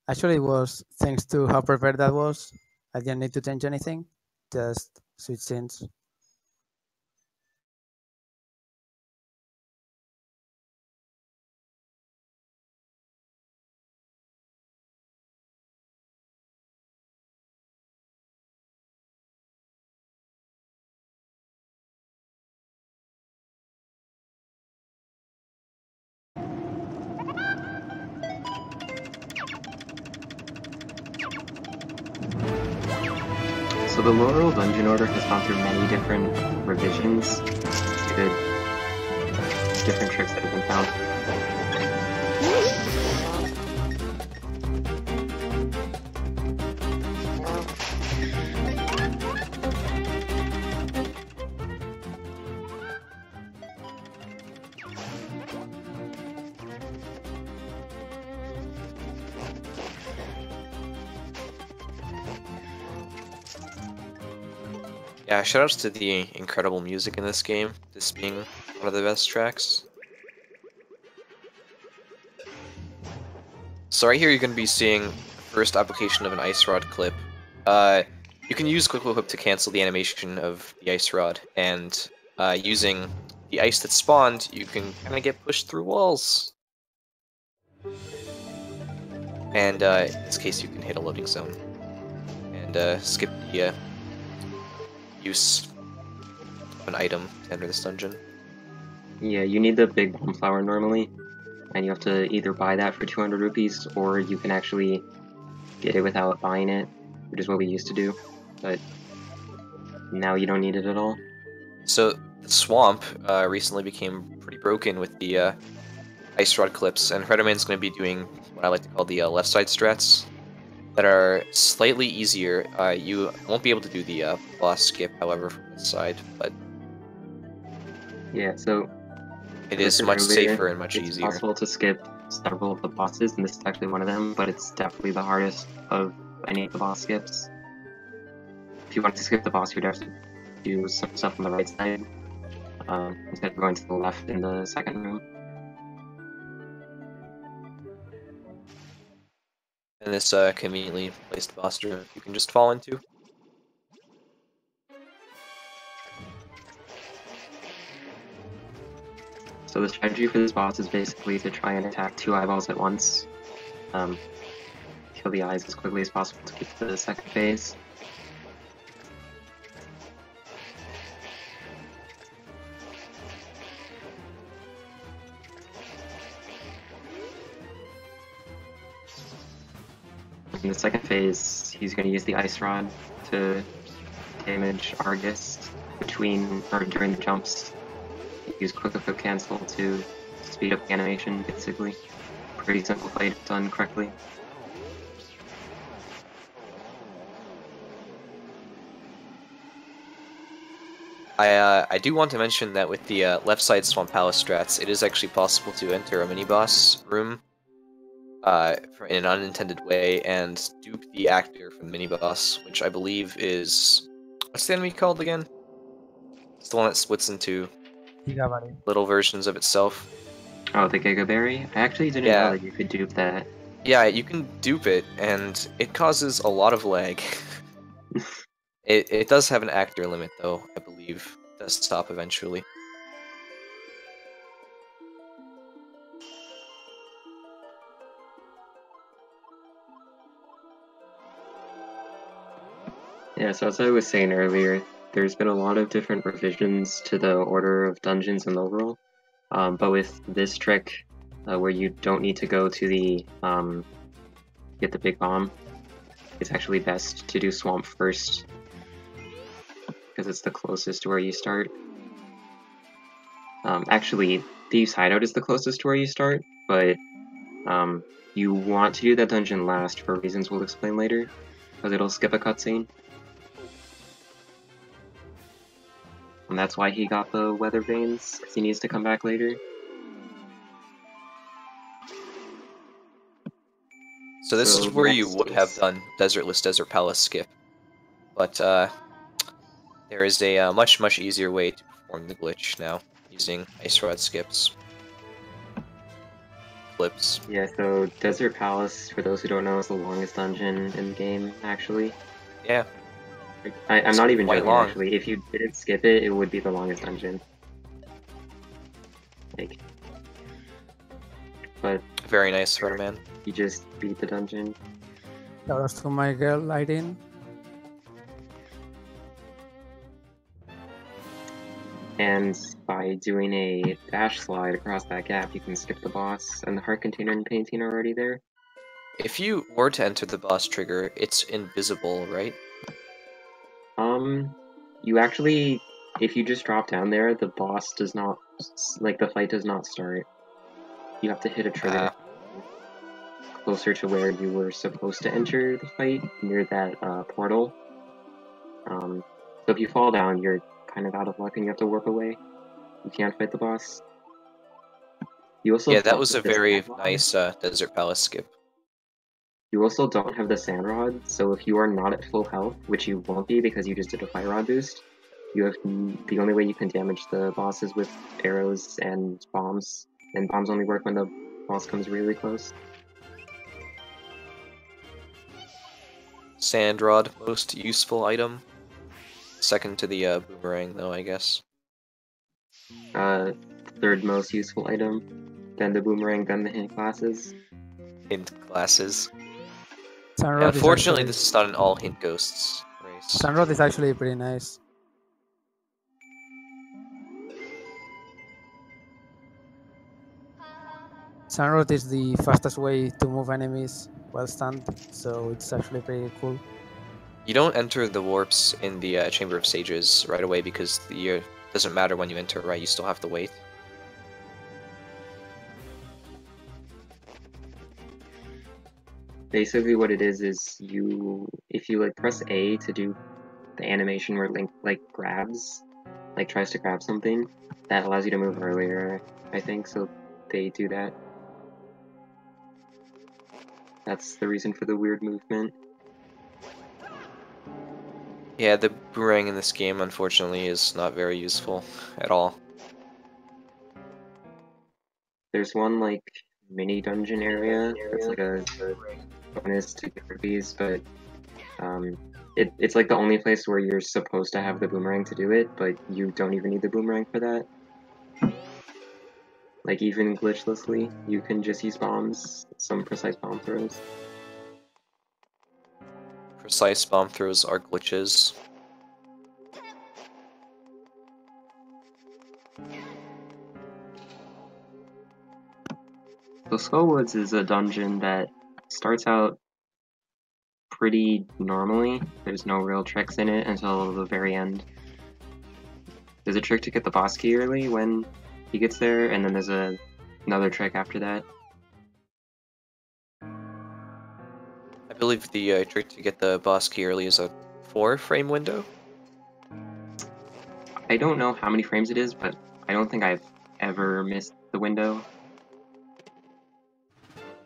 Actually, it was thanks to how prepared that was. I didn't need to change anything, just switch scenes. So the Laurel Dungeon Order has gone through many different revisions due to different tricks that have been found. Yeah, shoutouts to the incredible music in this game, this being one of the best tracks. So right here you're going to be seeing the first application of an ice rod clip. You can use Quick Whip to cancel the animation of the ice rod, and using the ice that spawned, you can kind of get pushed through walls. And in this case you can hit a loading zone, and skip the use of an item to enter this dungeon. Yeah, you need the big bomb flower normally, and you have to either buy that for 200 rupees, or you can actually get it without buying it, which is what we used to do, but now you don't need it at all. So the swamp recently became pretty broken with the ice rod clips, and Herreteman's going to be doing what I like to call the left side strats that are slightly easier. You won't be able to do the boss skip, however, from this side, but Yeah, so it is much safer and much easier. It's possible to skip several of the bosses, and this is actually one of them, but it's definitely the hardest of any of the boss skips. If you want to skip the boss, you'd have to do some stuff on the right side, instead of going to the left in the second room. And this conveniently placed boss room you can just fall into. So the strategy for this boss is basically to try and attack 2 eyeballs at once. Kill the eyes as quickly as possible to get to the second phase. In the second phase, he's going to use the Ice Rod to damage Argus during the jumps. Use quick equip cancel to speed up the animation, basically. Pretty simple fight if done correctly. I do want to mention that with the left side Swamp Palace strats, it is actually possible to enter a mini-boss room in an unintended way and dupe the actor from the mini-boss, which I believe is... What's the enemy called again? It's the one that splits into little versions of itself. Oh, the Gigaberry? I actually didn't know that you could dupe that. Yeah, you can dupe it, and it causes a lot of lag. It does have an actor limit, though, I believe. It does stop eventually. Yeah, so as I was saying earlier, there's been a lot of different revisions to the order of dungeons in the overall. But with this trick, where you don't need to go to the get the big bomb, it's actually best to do Swamp first, because it's the closest to where you start. Actually, Thieves' Hideout is the closest to where you start, but you want to do that dungeon last for reasons we'll explain later, because it'll skip a cutscene. And that's why he got the weather vanes, because he needs to come back later. So this is where you would have done Desertless Desert Palace skip, but there is a much easier way to perform the glitch now, using Ice Rod skips. Flips. Yeah, so Desert Palace, for those who don't know, is the longest dungeon in the game, actually. Yeah. I'm not even joking, long. actually. If you didn't skip it, it would be the longest dungeon. Like... But... Very nice, Herreteman. You just beat the dungeon. Shout out to my girl, Lighting. And by doing a dash slide across that gap, you can skip the boss, and the heart container and painting are already there. If you were to enter the boss trigger, it's invisible, right? You actually, if you just drop down there, the boss does not, like, the fight does not start. You have to hit a trigger closer to where you were supposed to enter the fight, near that portal. So if you fall down, you're kind of out of luck and you have to warp away. You can't fight the boss. You also that was a very nice Desert Palace skip. You also don't have the Sand Rod, so if you are not at full health, which you won't be because you just did a Fire Rod boost, you have the only way you can damage the boss is with arrows and bombs, and bombs only work when the boss comes really close. Sand Rod, most useful item. Second to the Boomerang, though, I guess. Third most useful item, then the Boomerang, then the hint glasses. Hint glasses. Sand Rod Yeah, unfortunately, actually, this is not an all hint ghosts race. Sand Rod is actually pretty nice. Sand Rod is the fastest way to move enemies while stunned, so it's actually pretty cool. You don't enter the warps in the Chamber of Sages right away because it doesn't matter when you enter, right? You still have to wait. Basically what it is if you like press A to do the animation where Link like grabs, like tries to grab something, that allows you to move earlier, I think, so they do that. That's the reason for the weird movement. Yeah, the Boomerang in this game, unfortunately, is not very useful at all. There's one, like, mini dungeon area that's like a bonus to get rupees, but it's like the only place where you're supposed to have the Boomerang to do it, but you don't even need the Boomerang for that. like even glitchlessly, you can just use bombs, some precise bomb throws. Precise bomb throws are glitches. So Skull Woods is a dungeon that starts out pretty normally. There's no real tricks in it until the very end. There's a trick to get the boss key early when he gets there, and then there's another trick after that. I believe the trick to get the boss key early is a 4-frame window. I don't know how many frames it is, but I don't think I've ever missed the window.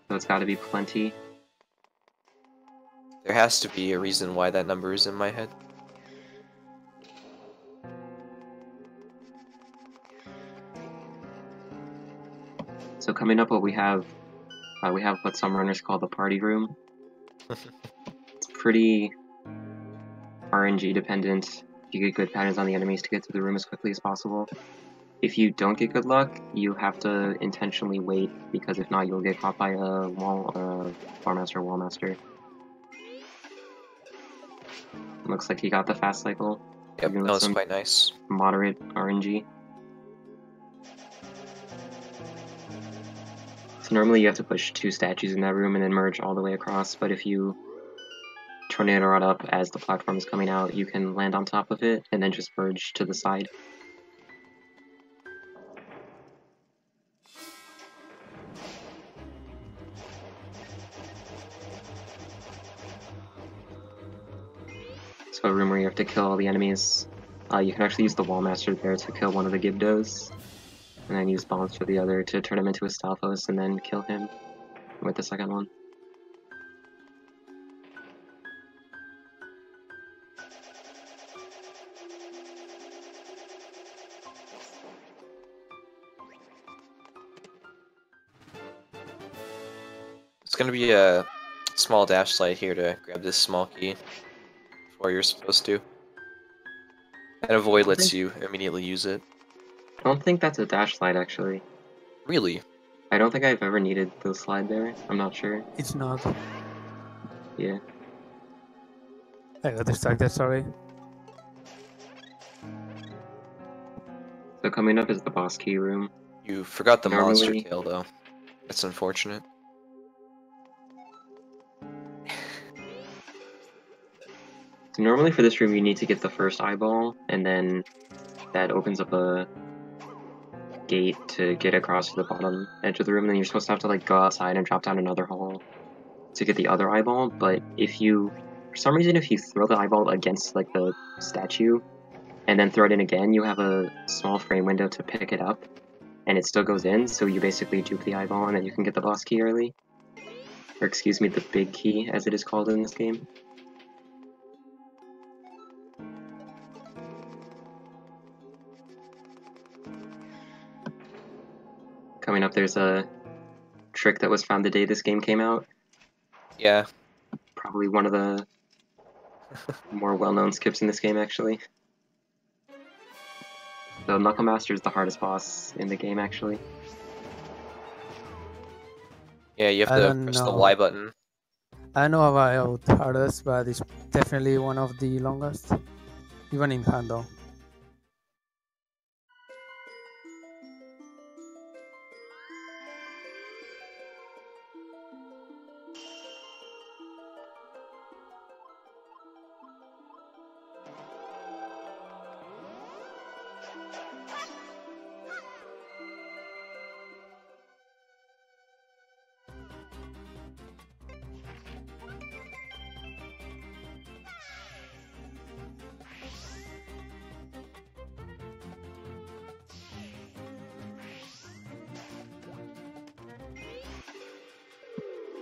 So it's gotta be plenty. There has to be a reason why that number is in my head. So coming up, what we have what some runners call the party room. It's pretty RNG dependent. You get good patterns on the enemies to get to the room as quickly as possible. If you don't get good luck, you have to intentionally wait, because if not, you'll get caught by a Farmaster or Wallmaster. Looks like he got the fast cycle. Yep, that was quite nice. Moderate RNG. So normally you have to push 2 statues in that room and then merge all the way across, but if you tornado rod up as the platform is coming out, you can land on top of it and then just merge to the side. So a room where you have to kill all the enemies. You can actually use the Wallmaster there to kill one of the Gibdos, and then use bombs for the other to turn him into a Stalfos and then kill him with the second one. It's gonna be a small dash slide here to grab this small key before you're supposed to. And a void lets you immediately use it. I don't think that's a dash slide, actually. Really? I don't think I've ever needed the slide there. I'm not sure. It's not. Yeah. I got distracted, sorry. So coming up is the boss key room. You forgot the monster Normally- tail, though. That's unfortunate. So normally for this room you need to get the first eyeball, and then that opens up a gate to get across to the bottom edge of the room, and then you're supposed to have to like go outside and drop down another hall to get the other eyeball. But if you, for some reason, if you throw the eyeball against like the statue and then throw it in again, you have a small frame window to pick it up, and it still goes in, so you basically dupe the eyeball and then you can get the boss key early. Or excuse me, the big key, as it is called in this game. Coming up, there's a trick that was found the day this game came out. Yeah. Probably one of the more well-known skips in this game, actually. The Knuckle Master is the hardest boss in the game, actually. Yeah, you have I to don't press the know. Y button. I know about hardest, but it's definitely one of the longest, even in handle.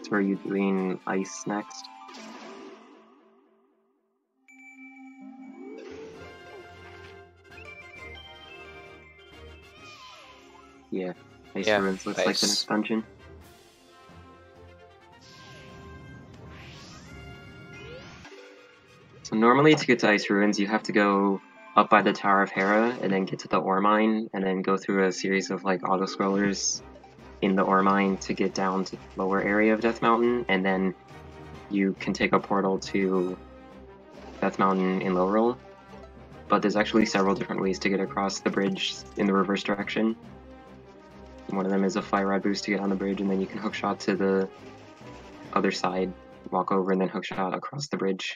So are you doing ice next? Yeah, ice Yeah, ruins looks like the ice. next dungeon. So normally to get to ice ruins, you have to go up by the Tower of Hera, and then get to the ore mine, and then go through a series of like auto-scrollers in the ore mine to get down to the lower area of Death Mountain, and then you can take a portal to Death Mountain in Low Roll. But there's actually several different ways to get across the bridge in the reverse direction. One of them is a fire rod boost to get on the bridge, and then you can hookshot to the other side, walk over, and then hookshot across the bridge.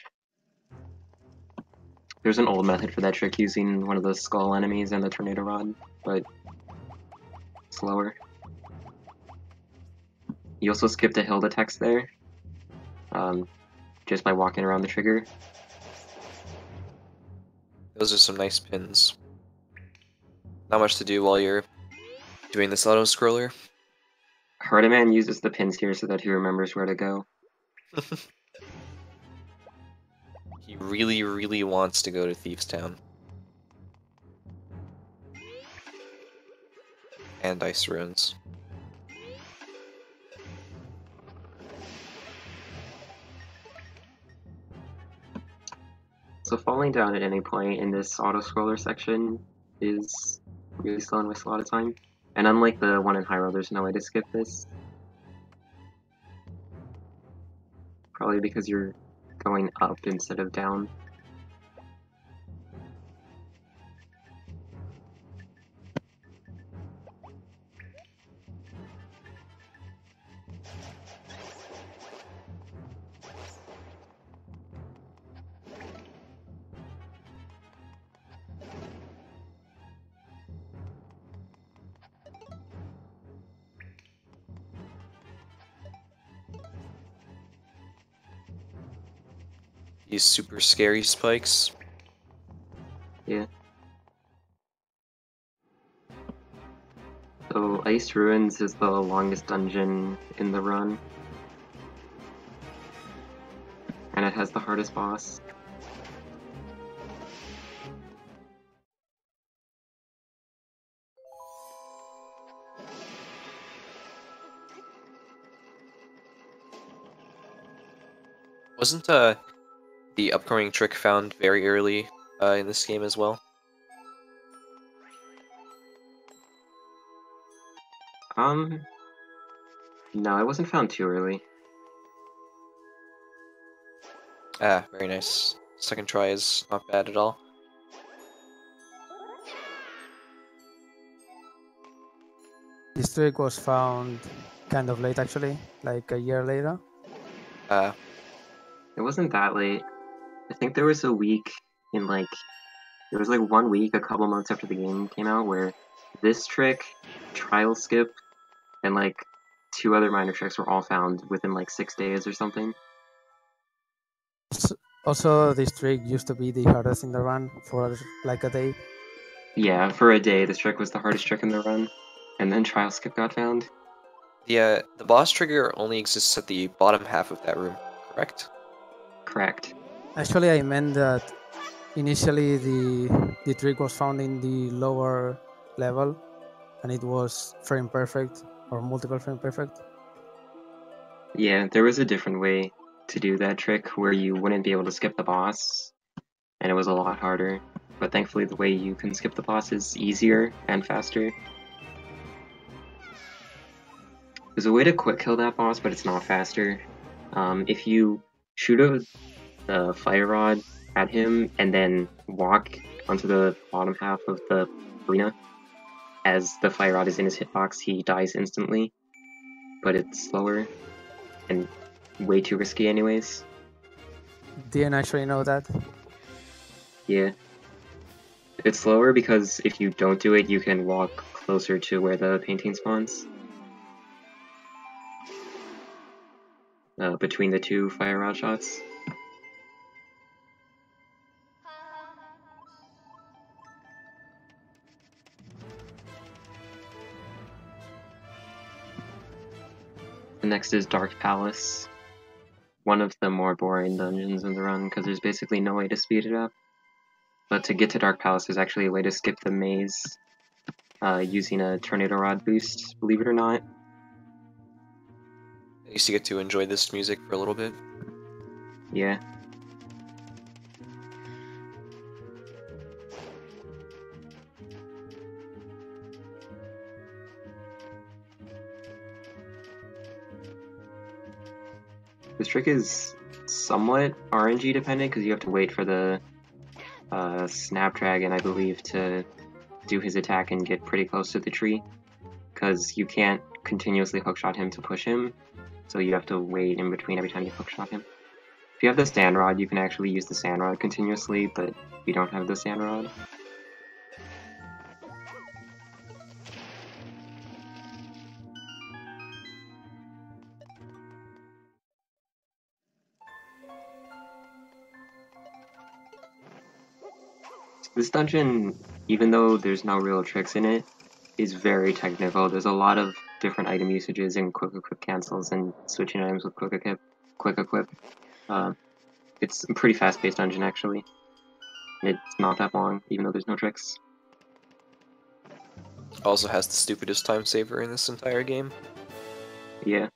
There's an old method for that trick using one of the skull enemies and the tornado rod, but slower. You also skip the Hilda text there, just by walking around the trigger. Those are some nice pins. Not much to do while you're doing this auto-scroller. Herreteman uses the pins here so that he remembers where to go. He really, really wants to go to Thieves Town. And Ice Ruins. So falling down at any point in this auto-scroller section is really slow and wastes a lot of time. And unlike the one in Hyrule, there's no way to skip this. Probably because you're going up instead of down. These super scary spikes. Yeah. So Ice Ruins is the longest dungeon in the run. And it has the hardest boss. Wasn't the upcoming trick found very early in this game as well? No, it wasn't found too early. Ah, very nice. Second try is not bad at all. This trick was found kind of late actually, like a year later. It wasn't that late. I think there was a week in like, there was like 1 week, a couple months after the game came out, where this trick, Trial Skip, and like 2 other minor tricks were all found within like 6 days or something. Also, this trick used to be the hardest in the run for like a day. Yeah, for a day, this trick was the hardest trick in the run, and then Trial Skip got found. The boss trigger only exists at the bottom half of that room, correct? Correct. Actually, I meant that initially the trick was found in the lower level, and it was frame perfect or multiple frame perfect. Yeah, there was a different way to do that trick where you wouldn't be able to skip the boss, and it was a lot harder. But thankfully, the way you can skip the boss is easier and faster. There's a way to quick kill that boss, but it's not faster. If you shoot a fire rod at him and then walk onto the bottom half of the arena, as the fire rod is in his hitbox, he dies instantly. But it's slower and way too risky anyways. Didn't actually know that. Yeah. It's slower because if you don't do it, you can walk closer to where the painting spawns. Between the 2 fire rod shots. The next is Dark Palace. One of the more boring dungeons in the run because there's basically no way to speed it up. But to get to Dark Palace, there's actually a way to skip the maze using a tornado rod boost, believe it or not. At least you get to enjoy this music for a little bit. Yeah. This trick is somewhat RNG dependent because you have to wait for the Snapdragon, I believe, to do his attack and get pretty close to the tree. Because you can't continuously hookshot him to push him, so you have to wait in between every time you hookshot him. If you have the Sand Rod, you can actually use the Sand Rod continuously, but if you don't have the Sand Rod. This dungeon, even though there's no real tricks in it, is very technical. There's a lot of different item usages and quick equip cancels and switching items with quick equip. It's a pretty fast-paced dungeon, actually. It's not that long, even though there's no tricks. Also has the stupidest time saver in this entire game. Yeah.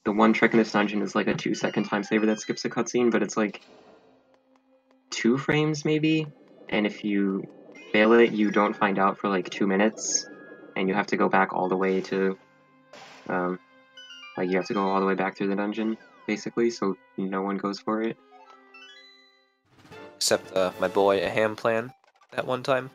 The one trick in this dungeon is like a 2-second time saver that skips a cutscene, but it's like 2 frames maybe, and if you fail it, you don't find out for like 2 minutes, and you have to go back all the way to, like you have to go all the way back through the dungeon, basically, so no one goes for it. Except my boy a ham plan that one time.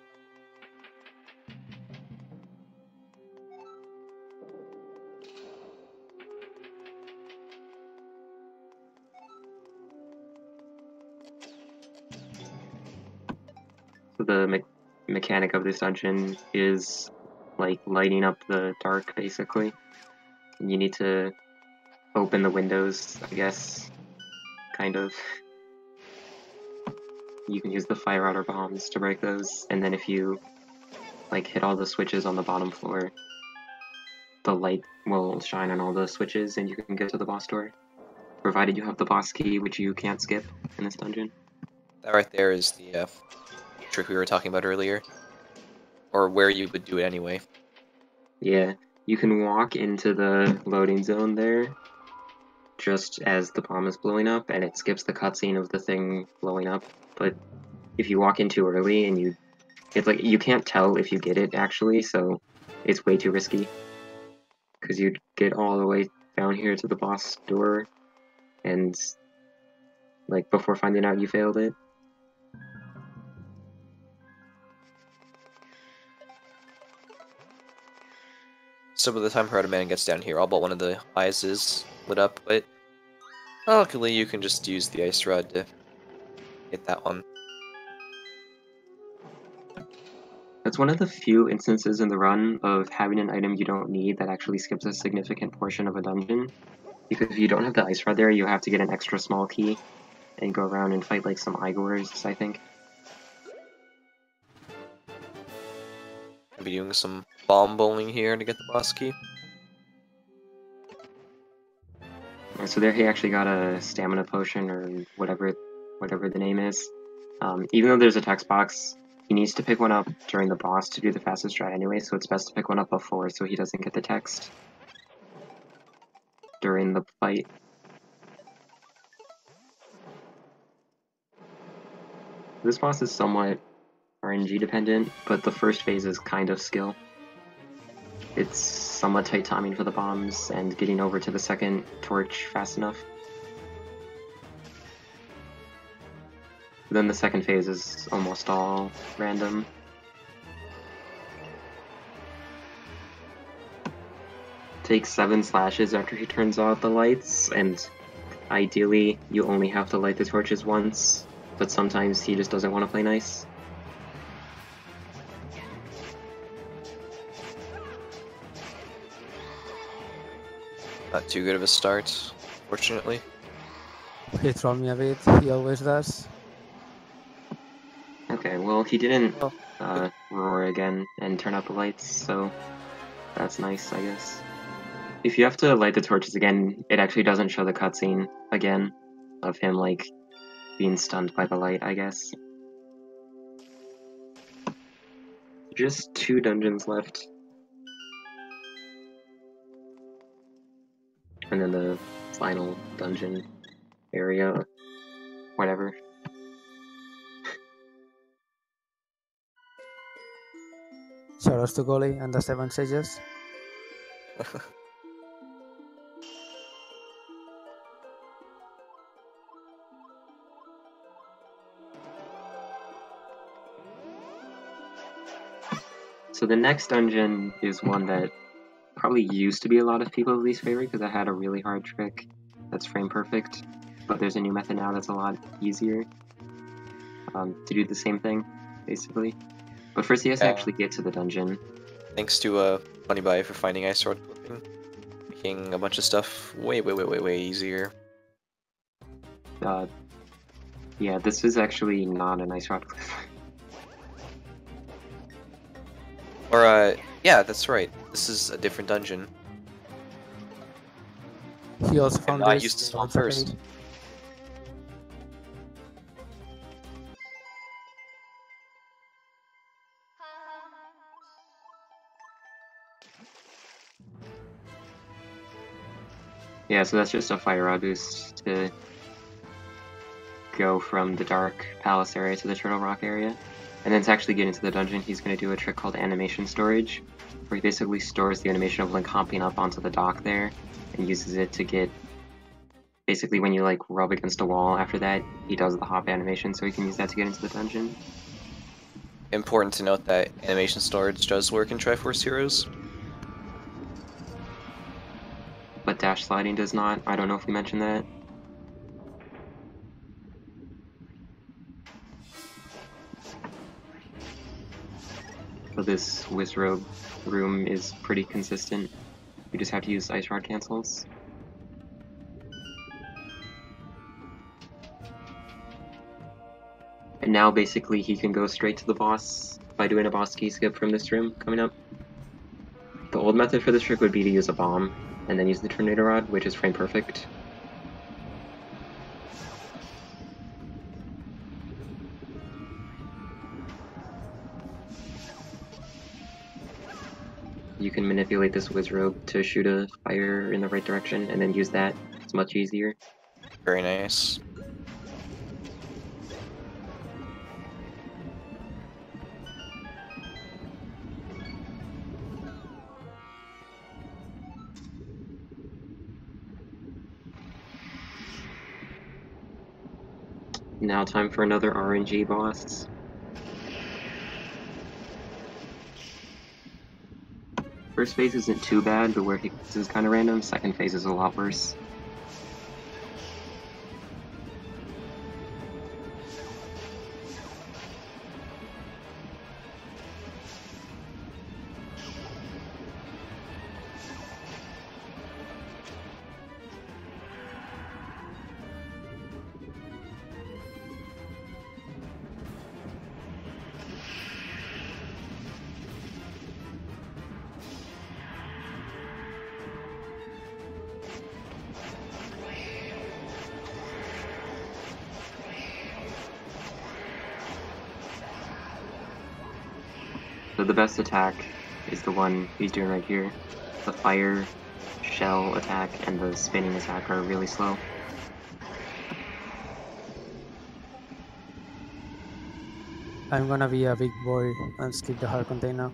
So the mechanic of this dungeon is like lighting up the dark, basically. And you need to open the windows, I guess, kind of. You can use the fire rod or bombs to break those, and then if you like hit all the switches on the bottom floor, the light will shine on all the switches and you can get to the boss door. Provided you have the boss key, which you can't skip in this dungeon. That right there is the trick we were talking about earlier. Or where you would do it anyway. Yeah, you can walk into the loading zone there just as the bomb is blowing up, and it skips the cutscene of the thing blowing up. But if you walk in too early and it's like you can't tell if you get it actually, so it's way too risky. Because you'd get all the way down here to the boss door, and like before finding out you failed it. So by the time Herreteman gets down here, all but one of the eyes is lit up, but luckily you can just use the ice rod to get that one. That's one of the few instances in the run of having an item you don't need that actually skips a significant portion of a dungeon. Because if you don't have the ice rod there, you have to get an extra small key and go around and fight like some Igors, I think. I'll be doing some bomb bowling here to get the boss key. Alright, so there he actually got a stamina potion or whatever the name is. Even though there's a text box, he needs to pick one up during the boss to do the fastest strat anyway, so it's best to pick one up before so he doesn't get the text during the fight. This boss is somewhat RNG dependent, but the first phase is kind of skill. It's somewhat tight timing for the bombs and getting over to the second torch fast enough. Then the second phase is almost all random. Takes 7 slashes after he turns off the lights, and ideally you only have to light the torches once, but sometimes he just doesn't want to play nice. Not too good of a start, fortunately. He trolled me a bit, he always does. Okay, well he didn't roar again and turn out the lights, so that's nice, I guess. If you have to light the torches again, it actually doesn't show the cutscene again of him, like, being stunned by the light, I guess. Just 2 dungeons left. And then the final dungeon area, whatever. Shoutouts to Goli and the 7 Sages. So the next dungeon is one that probably used to be a lot of people's least favorite because I had a really hard trick that's frame perfect, but there's a new method now that's a lot easier to do the same thing, basically. But first he has to actually get to the dungeon. Thanks to Funny Bye for finding Ice Rod clipping, making a bunch of stuff way easier. Yeah, this is actually not an Ice Rod clip. Or, yeah, that's right. This is a different dungeon. He also found I this, used to so spawn it's okay. first. Yeah, so that's just a fire rod boost to go from the dark palace area to the turtle rock area. And then to actually get into the dungeon, he's going to do a trick called animation storage, where he basically stores the animation of Link hopping up onto the dock there, and uses it to get... Basically, when you like rub against a wall after that, he does the hop animation, so he can use that to get into the dungeon. Important to note that animation storage does work in Triforce Heroes. But dash sliding does not. I don't know if we mentioned that. So this Wizrobe room is pretty consistent. You just have to use Ice Rod cancels. And now basically he can go straight to the boss by doing a boss key skip from this room coming up. The old method for this trick would be to use a bomb, and then use the Tornado Rod, which is frame perfect. You can manipulate this Wizrobe to shoot a fire in the right direction, and then use that. It's much easier. Very nice. Now time for another RNG boss. First phase isn't too bad, but where he is kind of random. Second phase is a lot worse. So the best attack is the one he's doing right here. The fire, shell attack, and the spinning attack are really slow. I'm gonna be a big boy and skip the hard container.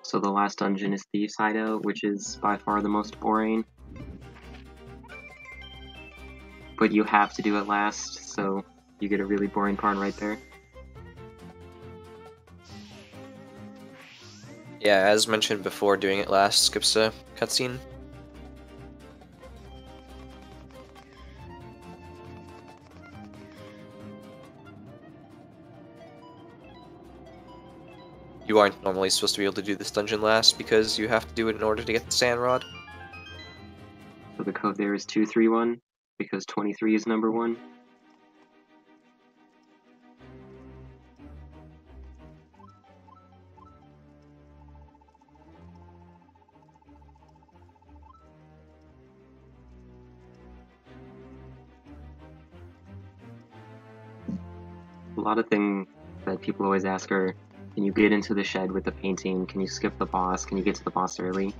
So the last dungeon is Thieves' Hideout, which is by far the most boring. But you have to do it last, so you get a really boring part right there. Yeah, as mentioned before, doing it last skips a cutscene. You aren't normally supposed to be able to do this dungeon last because you have to do it in order to get the Sand Rod. So the code there is 231. because 23 is number 1. A lot of things that people always ask are, can you get into the shed with the painting? Can you skip the boss? Can you get to the boss early?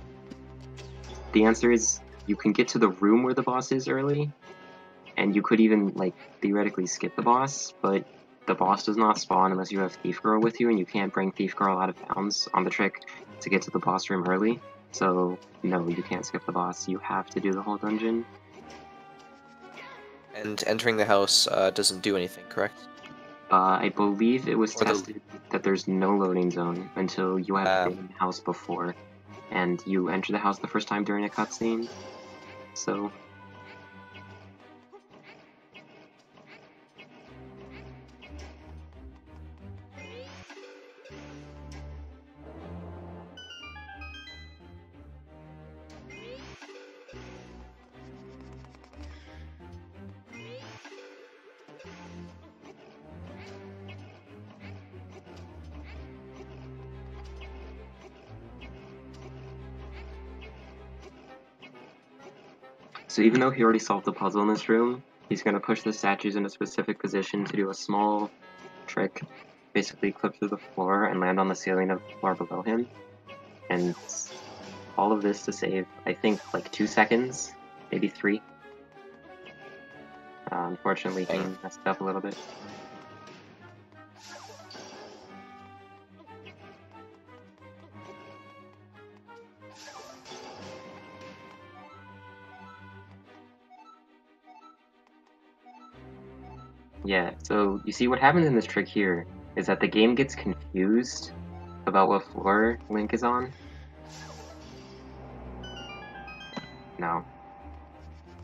The answer is, you can get to the room where the boss is early, and you could even, like, theoretically skip the boss, but the boss does not spawn unless you have Thief Girl with you, and you can't bring Thief Girl out of bounds on the trick to get to the boss room early. So, no, you can't skip the boss. You have to do the whole dungeon. And entering the house doesn't do anything, correct? I believe it was Or the- tested that there's no loading zone until you have been in the house before, and you enter the house the first time during a cutscene. So, So even though he already solved the puzzle in this room, he's going to push the statues in a specific position to do a small trick, basically clip through the floor and land on the ceiling of the floor below him. And all of this to save, I think, like 2 seconds, maybe 3. Unfortunately, he messed up a little bit. Yeah, so you see what happens in this trick here is that the game gets confused about what floor Link is on. No.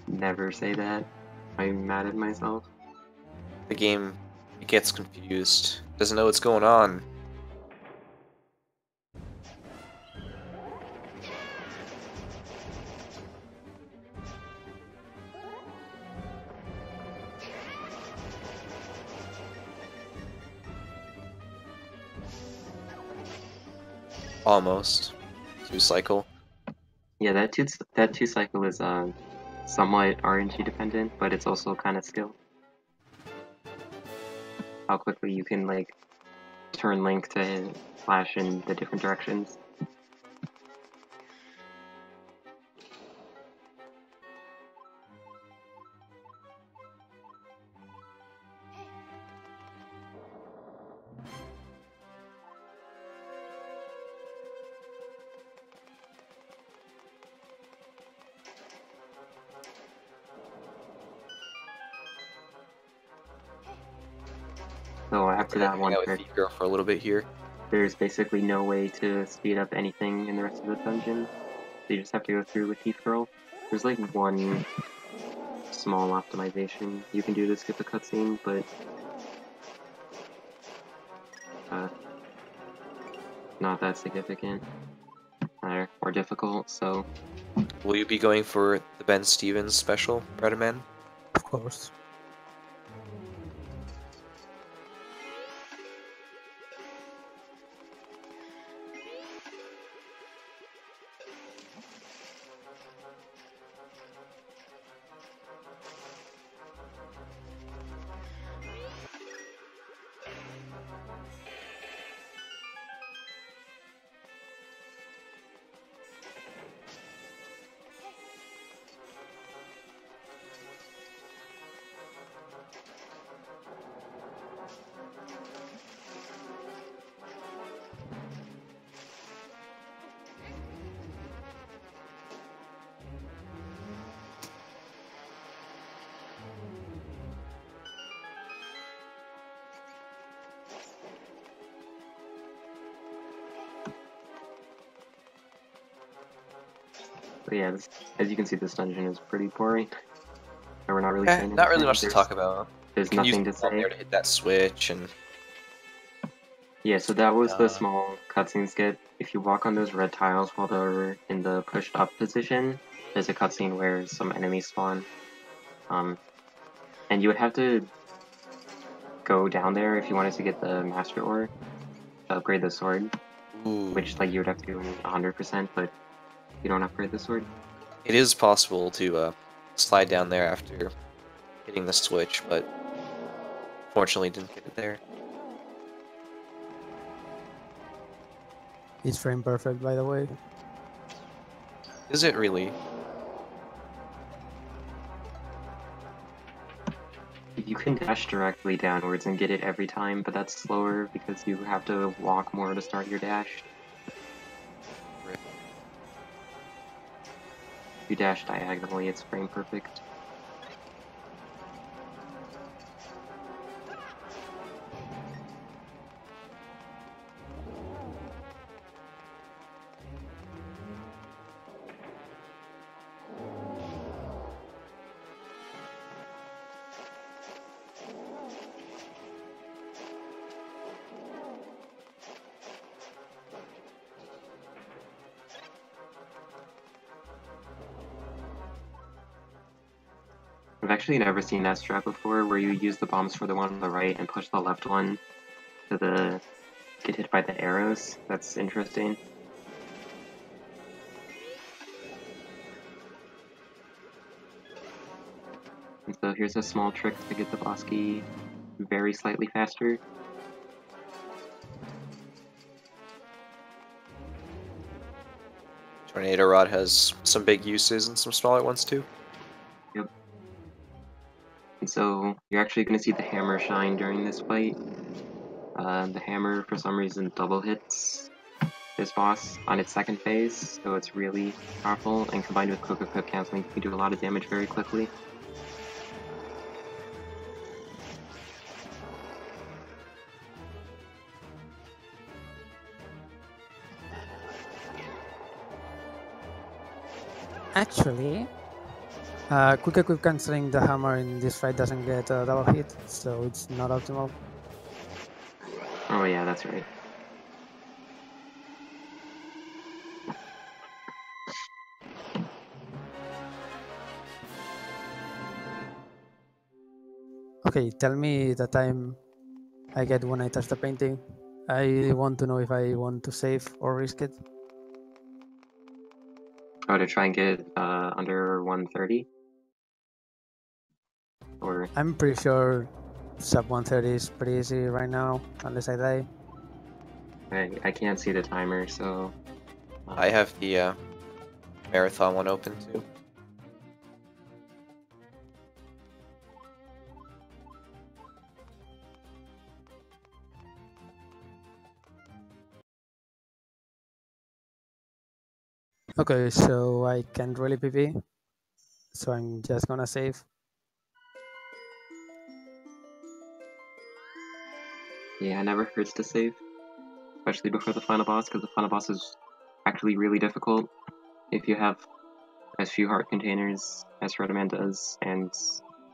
Never say that. I'm mad at myself. The game gets confused, doesn't know what's going on. Almost. 2 cycle. Yeah, that two cycle is somewhat RNG dependent, but it's also kind of skill. How quickly you can like turn Link to flash in the different directions. So after that one trick, Thief Girl for a little bit here. there's basically no way to speed up anything in the rest of the dungeon. So you just have to go through with Thief Girl. There's like one small optimization you can do to skip the cutscene, but not that significant or difficult. So Will you be going for the Ben Stevens special, Herreteman? Of course. But yeah, as you can see, this dungeon is pretty boring. And we're not really saying Not really anything. much to talk about. There's You can nothing to use the button say. there to hit that switch, and Yeah, so that was the small cutscene skit. If you walk on those red tiles while they're in the pushed up position, there's a cutscene where some enemies spawn. And you would have to go down there if you wanted to get the Master Ore to upgrade the sword, Ooh. which like you would have to do in 100%, but you don't upgrade the sword. It is possible to slide down there after hitting the switch, but fortunately didn't get it there. It's frame perfect, by the way. Is it really? You can dash directly downwards and get it every time, but that's slower because you have to walk more to start your dash. Rip. If you dash diagonally, it's frame perfect. I've actually never seen that strat before, where you use the bombs for the one on the right and push the left one to get hit by the arrows. That's interesting. And so here's a small trick to get the boss key very slightly faster. Tornado Rod has some big uses and some smaller ones too. Yep. And so you're actually going to see the hammer shine during this fight. The hammer, for some reason, double hits this boss on its second phase, so it's really powerful, and combined with Coca-Cola canceling, you can do a lot of damage very quickly. Actually, quick equip cancelling the hammer in this fight doesn't get a double hit, so it's not optimal. Oh yeah, that's right. Okay, tell me the time I get when I touch the painting. I want to know if I want to save or risk it. Oh, to try and get under 130? Or... I'm pretty sure sub 130 is pretty easy right now, unless I die. I can't see the timer, so... I have the marathon one open too. Okay, so I can't really PV, so I'm just gonna save. Yeah, it never hurts to save. Especially before the final boss, because the final boss is actually really difficult if you have as few heart containers as Herreteman does, and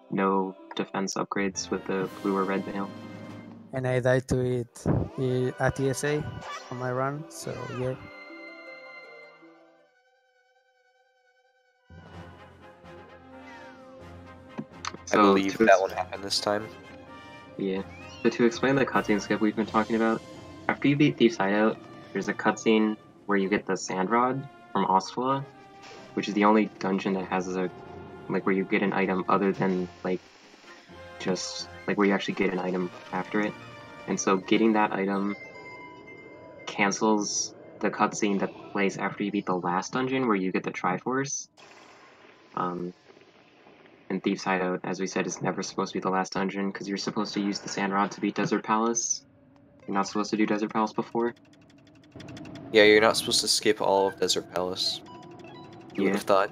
no defense upgrades with the blue or red mail. And I died to it at ESA on my run, so yeah. So I believe that one happened this time. Yeah. So to explain the cutscene skip we've been talking about, after you beat Thief's Hideout, there's a cutscene where you get the Sand Rod from Ostfla, which is the only dungeon that has where you get an item other than just where you actually get an item after it. And so getting that item cancels the cutscene that plays after you beat the last dungeon where you get the Triforce. And Thief's Hideout, as we said, is never supposed to be the last dungeon, because you're supposed to use the Sand Rod to beat Desert Palace. You're not supposed to do Desert Palace before. Yeah, you're not supposed to skip all of Desert Palace. You would have thought.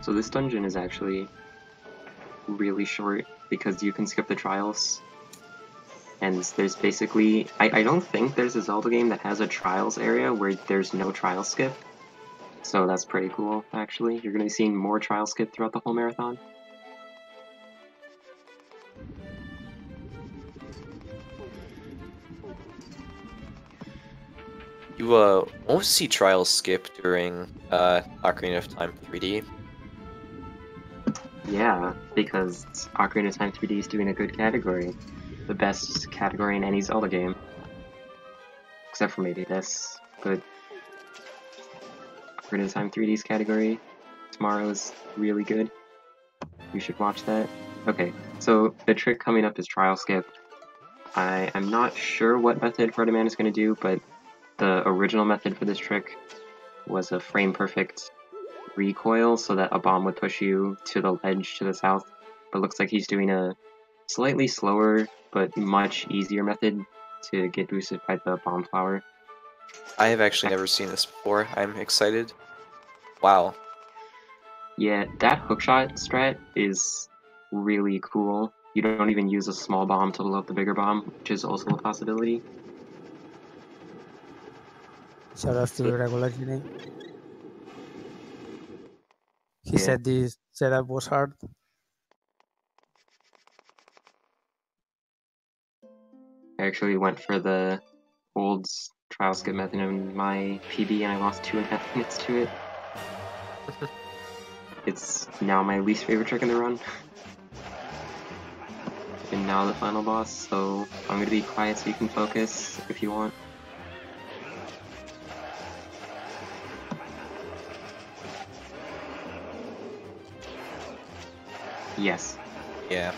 So this dungeon is actually really short because you can skip the trials. And there's basically... I don't think there's a Zelda game that has a trials area where there's no trial skip. So that's pretty cool, actually. You're going to be seeing more trial skip throughout the whole marathon. You won't see trials skip during Ocarina of Time 3D. Yeah, because Ocarina of Time 3D is doing a good category. The best category in any Zelda game. Except for maybe this, but Ocarina of Time 3D's category tomorrow is really good. You should watch that. Okay, so the trick coming up is trial skip. I am not sure what method Herreteman is going to do, but the original method for this trick was a frame-perfect recoil so that a bomb would push you to the ledge to the south, but looks like he's doing a slightly slower but much easier method to get boosted by the bomb flower. I have actually never seen this before. I'm excited. Wow. Yeah, that hookshot strat is really cool. You don't even use a small bomb to blow up the bigger bomb, which is also a possibility. Shout out to regular Genie. He Yeah. said this setup was hard. I actually went for the old trial skip method in my PB and I lost 2.5 minutes to it. It's now my least favorite trick in the run. And now the final boss, so I'm gonna be quiet so you can focus if you want. Yes. Yeah.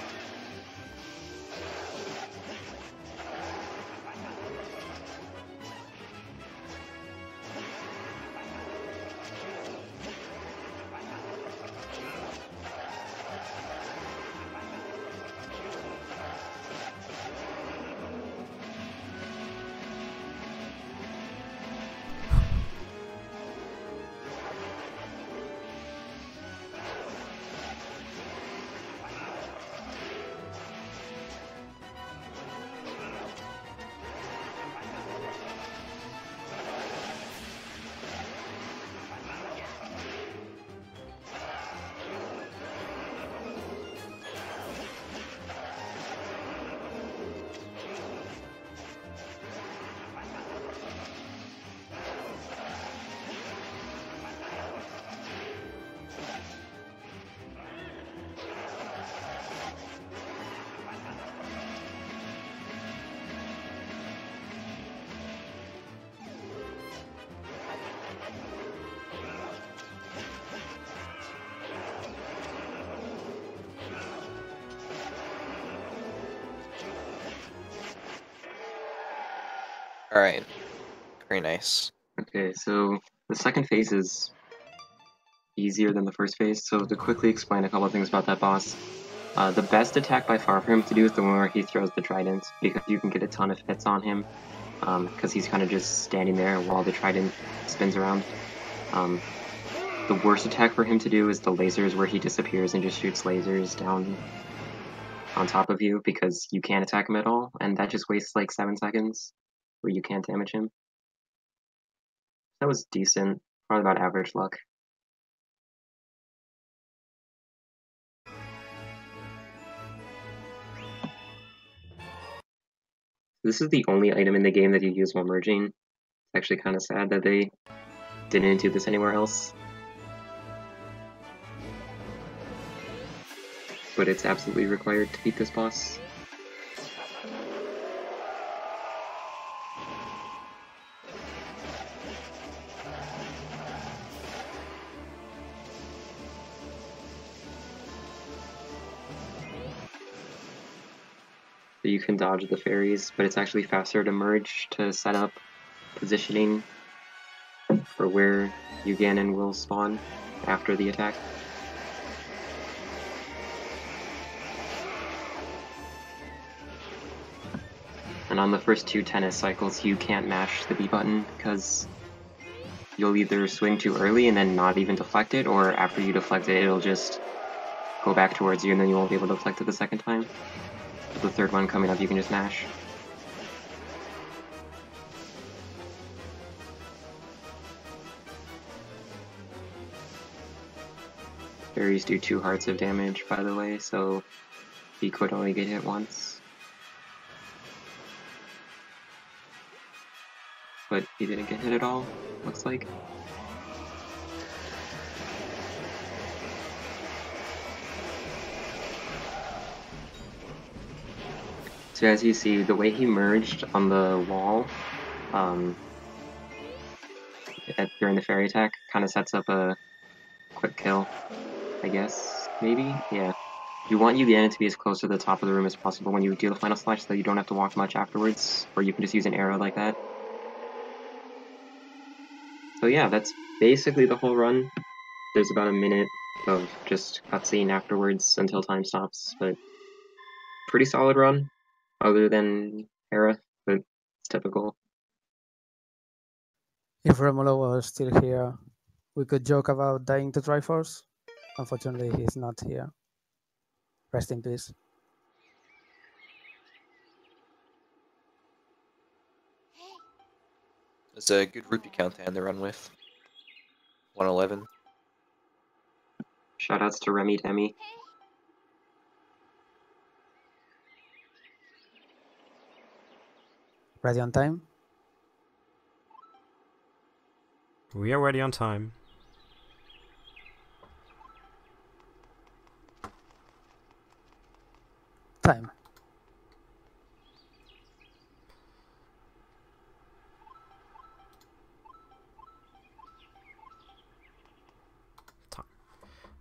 Alright. Very nice. Okay, so the second phase is easier than the first phase, so to quickly explain a couple of things about that boss. The best attack by far for him to do is the one where he throws the trident, because you can get a ton of hits on him, because he's kind of just standing there while the trident spins around. The worst attack for him to do is the lasers, where he disappears and just shoots lasers down on top of you, because you can't attack him at all, and that just wastes like 7 seconds, where you can't damage him. That was decent, probably about average luck. This is the only item in the game that you use while merging. It's actually kind of sad that they didn't do this anywhere else. But it's absolutely required to beat this boss. So you can dodge the fairies, but it's actually faster to merge to set up positioning for where you Ganon will spawn after the attack. And on the first 2 tennis cycles, you can't mash the B button because you'll either swing too early and then not even deflect it, or after you deflect it, it'll just go back towards you and then you won't be able to deflect it the second time. The third one coming up, you can just mash. Fairies do 2 hearts of damage, by the way, so he could only get hit once. but he didn't get hit at all, looks like. So as you see, the way he merged on the wall during the fairy attack kind of sets up a quick kill, I guess, maybe? Yeah. You want Yugiana to be as close to the top of the room as possible when you do the final slash so you don't have to walk much afterwards, or you can just use an arrow like that. So yeah, that's basically the whole run. There's about a minute of just cutscene afterwards until time stops, but pretty solid run, other than Hera, but it's typical. If Romulo was still here, we could joke about dying to Triforce. Unfortunately, he's not here. Rest in peace. It's a good rupee count to end the run with. 111. Shoutouts to Herreteman. Ready on time? We are ready on time. Time.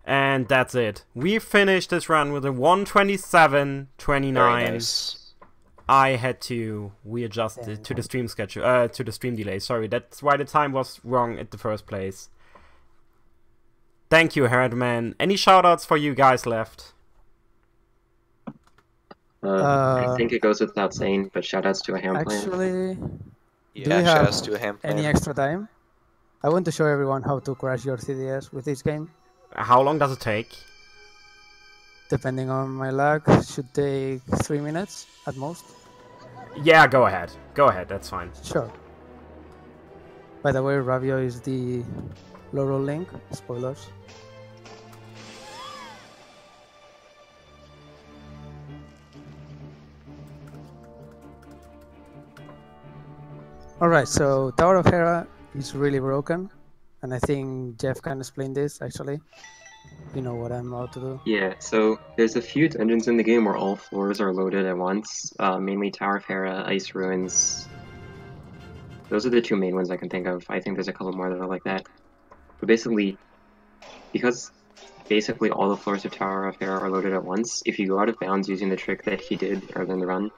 And that's it. We finished this run with a 127.29. Very nice. I had to readjust it to the stream schedule, to the stream delay. Sorry, that's why the time was wrong at the first place. Thank you, Herreteman. Any shoutouts for you guys left? I think it goes without saying, but shoutouts to a ham plan. Actually, Yeah, shoutouts to a ham plan. any extra time? I want to show everyone how to crash your 3DS with this game. How long does it take? Depending on my luck, should take 3 minutes at most. Yeah, go ahead. Go ahead, that's fine. Sure. By the way, Ravio is the Laurel Link. Spoilers. Alright, so Tower of Hera is really broken. And I think Jeff can explain this, actually. You know what I'm about to do. Yeah, so there's a few dungeons in the game where all floors are loaded at once. Mainly Tower of Hera, Ice Ruins. Those are the two main ones I can think of. I think there's a couple more that are like that. But basically, because basically all the floors of Tower of Hera are loaded at once, if you go out of bounds using the trick that he did earlier in the run,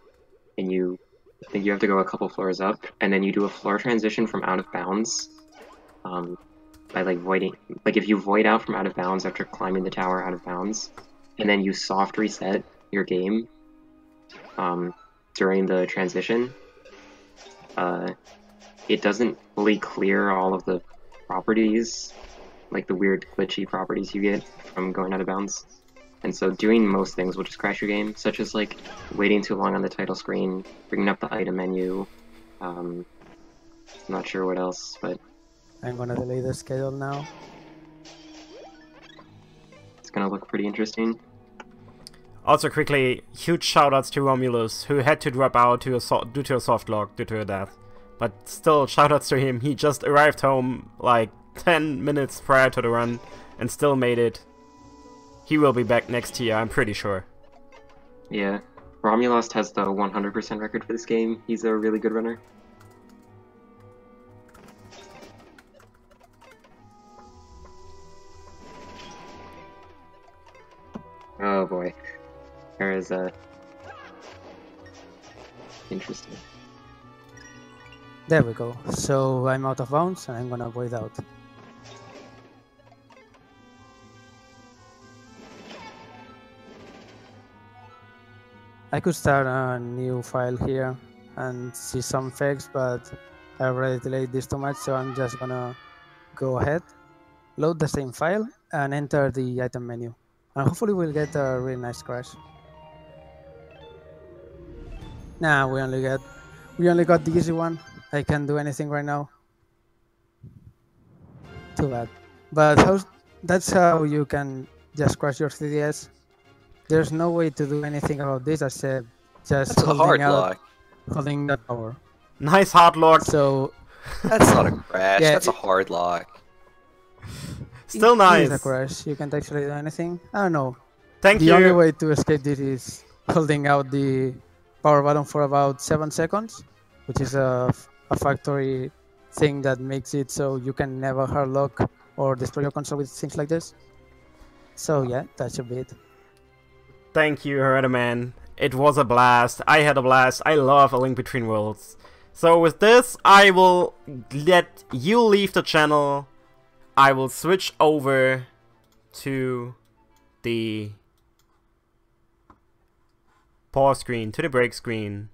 and I think you have to go a couple floors up, and then you do a floor transition from out of bounds, by like voiding, like if you void out from out of bounds after climbing the tower out of bounds, and then you soft reset your game during the transition, it doesn't fully clear all of the properties, like the weird glitchy properties you get from going out of bounds. And so doing most things will just crash your game, such as like waiting too long on the title screen, bringing up the item menu, I'm not sure what else, but I'm gonna delay the schedule now. it's gonna look pretty interesting. Also, quickly, huge shoutouts to Romulus, who had to drop out due to a soft lock due to a death. But still, shoutouts to him. He just arrived home like 10 minutes prior to the run and still made it. He will be back next year, I'm pretty sure. Yeah, Romulostx has the 100% record for this game. He's a really good runner. Oh boy, there is interesting. There we go. So I'm out of bounds and I'm gonna void out. I could start a new file here and see some effects, but I already delayed this too much, so I'm just gonna go ahead, load the same file, and enter the item menu. And hopefully we'll get a really nice crash. Nah, we only got the easy one. I can't do anything right now. Too bad. But that's how you can just crash your 3DS. There's no way to do anything about this except just That's a hard lock. holding the power. Nice hard lock. So That's not a crash. Yeah, That's a hard lock. Still It nice. is a crash. You can't actually do anything. I don't know. Thank The you. only way to escape this is holding out the power button for about 7 seconds, which is a factory thing that makes it so you can never hard lock or destroy your console with things like this. So yeah, that's a bit. Thank you, Herreteman. It was a blast. I had a blast. I love A Link Between Worlds. So with this, I will let you leave the channel. I will switch over to the pause screen, to the break screen.